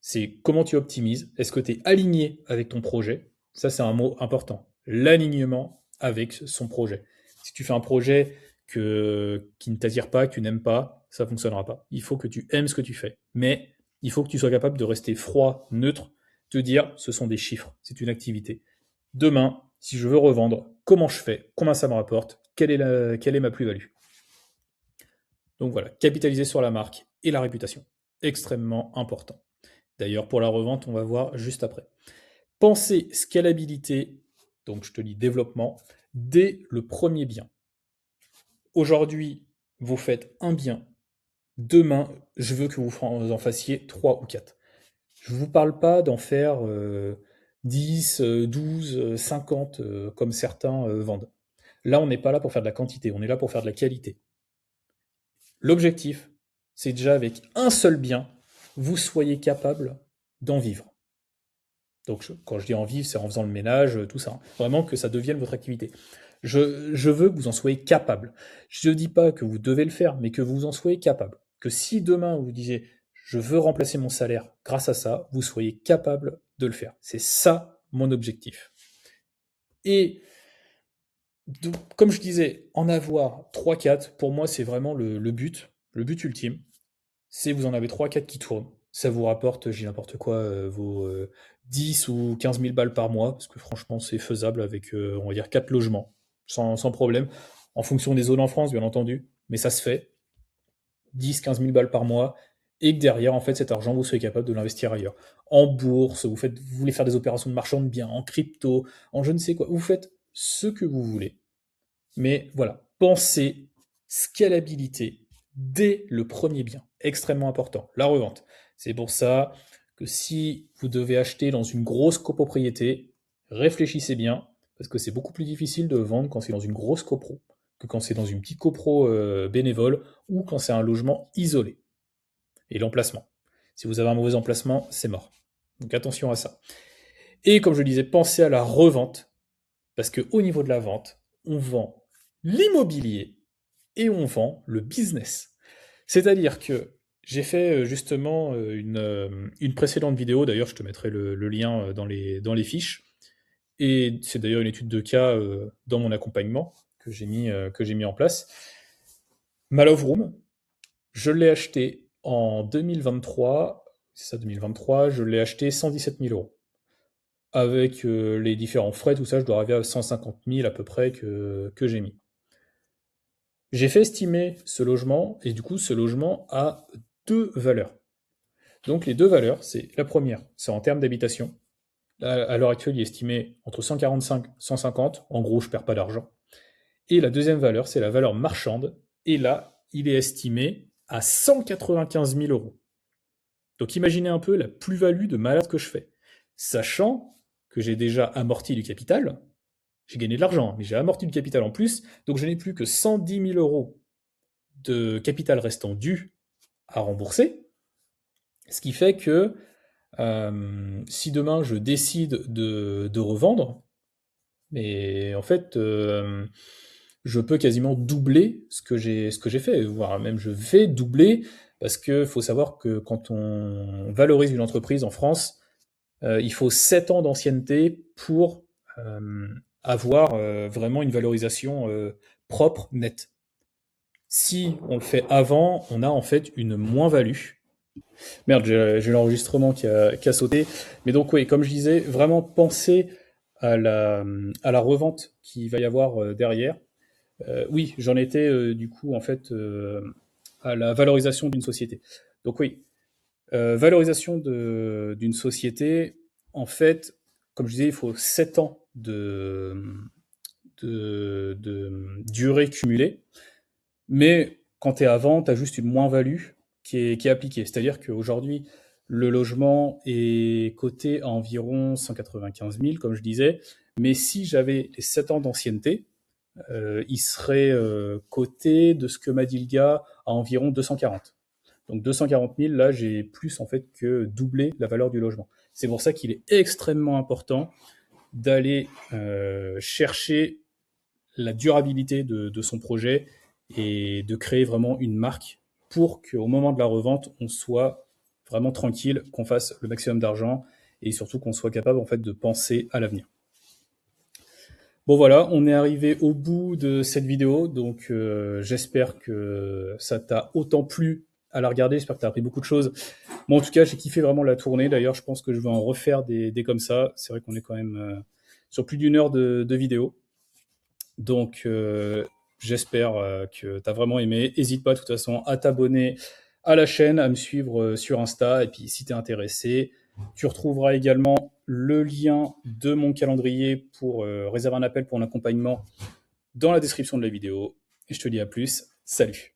C'est comment tu optimises. Est-ce que tu es aligné avec ton projet? Ça, c'est un mot important. L'alignement avec son projet. Si tu fais un projet qui ne t'attire pas, que tu n'aimes pas, ça ne fonctionnera pas. Il faut que tu aimes ce que tu fais. Mais il faut que tu sois capable de rester froid, neutre, te dire ce sont des chiffres, c'est une activité. Demain, si je veux revendre, comment je fais? Combien ça me rapporte? Quelle est ma plus-value? Donc voilà, capitaliser sur la marque et la réputation. Extrêmement important. D'ailleurs, pour la revente, on va voir juste après. pensez scalabilité, donc je te lis développement, dès le premier bien. Aujourd'hui, vous faites un bien. Demain, je veux que vous en fassiez 3 ou 4. Je ne vous parle pas d'en faire 10, 12, 50 comme certains vendent. Là, on n'est pas là pour faire de la quantité, on est là pour faire de la qualité. L'objectif, c'est déjà avec un seul bien, vous soyez capable d'en vivre. Donc quand je dis en vivre, c'est en faisant le ménage, tout ça. Vraiment que ça devienne votre activité. Je veux que vous en soyez capable. Je ne dis pas que vous devez le faire, mais que vous en soyez capable. Que si demain vous disiez je veux remplacer mon salaire grâce à ça, vous soyez capable de le faire. C'est ça mon objectif. Et donc, comme je disais, en avoir 3-4, pour moi, c'est vraiment le but ultime. C'est vous en avez 3-4 qui tournent. Ça vous rapporte, j'ai n'importe quoi, vos 10 ou 15 000 balles par mois, parce que franchement, c'est faisable avec, on va dire, 4 logements, sans problème, en fonction des zones en France, bien entendu, mais ça se fait. 10-15 000 balles par mois, et que derrière, en fait, cet argent, vous soyez capable de l'investir ailleurs. En bourse, vous voulez faire des opérations de marchand de biens, en crypto, en je ne sais quoi. Vous faites ce que vous voulez. Mais voilà, pensez scalabilité dès le premier bien. Extrêmement important. La revente. C'est pour ça que si vous devez acheter dans une grosse copropriété, réfléchissez bien, parce que c'est beaucoup plus difficile de vendre quand c'est dans une grosse copro que quand c'est dans une petite copro bénévole ou quand c'est un logement isolé. Et l'emplacement. Si vous avez un mauvais emplacement, c'est mort. Donc attention à ça. Et comme je le disais, pensez à la revente, parce qu'au niveau de la vente, on vend l'immobilier et on vend le business. C'est-à-dire que j'ai fait justement une précédente vidéo, d'ailleurs je te mettrai le lien dans les fiches, et c'est d'ailleurs une étude de cas dans mon accompagnement que j'ai mis en place. Ma Love Room, je l'ai acheté en 2023, c'est ça 2023, je l'ai acheté 117 000 euros. Avec les différents frais, tout ça, je dois arriver à 150 000 à peu près que j'ai mis. J'ai fait estimer ce logement, et du coup, ce logement a deux valeurs. Donc les deux valeurs, c'est la première, c'est en termes d'habitation. À l'heure actuelle, il est estimé entre 145 et 150. En gros, je perds pas d'argent. Et la deuxième valeur, c'est la valeur marchande. Et là, il est estimé à 195 000 euros. Donc imaginez un peu la plus-value de malade que je fais. Sachant que j'ai déjà amorti du capital, j'ai gagné de l'argent, mais j'ai amorti du capital en plus, donc je n'ai plus que 110 000 euros de capital restant dû à rembourser. Ce qui fait que si demain je décide de revendre, mais en fait, je peux quasiment doubler ce que j'ai fait, voire même je vais doubler, parce qu'il faut savoir que quand on valorise une entreprise en France, il faut 7 ans d'ancienneté pour avoir vraiment une valorisation propre, nette. Si on le fait avant, on a en fait une moins-value. Merde, j'ai l'enregistrement qui a sauté. Mais donc oui, comme je disais, vraiment penser à la revente qu'il va y avoir derrière. Oui, j'en étais du coup en fait à la valorisation d'une société. Donc oui, valorisation d'une société, en fait, comme je disais, il faut 7 ans de durée cumulée. Mais quand tu es avant, tu as juste une moins-value qui est appliquée. C'est-à-dire qu'aujourd'hui, le logement est coté à environ 195 000, comme je disais. Mais si j'avais les 7 ans d'ancienneté, il serait coté, de ce que m'a dit le gars, à environ 240. Donc 240 000, là, j'ai plus en fait que doublé la valeur du logement. C'est pour ça qu'il est extrêmement important d'aller chercher la durabilité de son projet et de créer vraiment une marque pour qu'au moment de la revente, on soit vraiment tranquille, qu'on fasse le maximum d'argent et surtout qu'on soit capable en fait de penser à l'avenir. Bon voilà, on est arrivé au bout de cette vidéo, donc j'espère que ça t'a autant plu à la regarder, j'espère que tu as appris beaucoup de choses. Moi en tout cas, j'ai kiffé vraiment la tournée, d'ailleurs je pense que je vais en refaire des comme ça, c'est vrai qu'on est quand même sur plus d'1 heure de vidéo, donc j'espère que tu as vraiment aimé. N'hésite pas de toute façon à t'abonner à la chaîne, à me suivre sur Insta, et puis si tu es intéressé, Tu retrouveras également le lien de mon calendrier pour réserver un appel pour un accompagnement dans la description de la vidéo. Et je te dis à plus. Salut!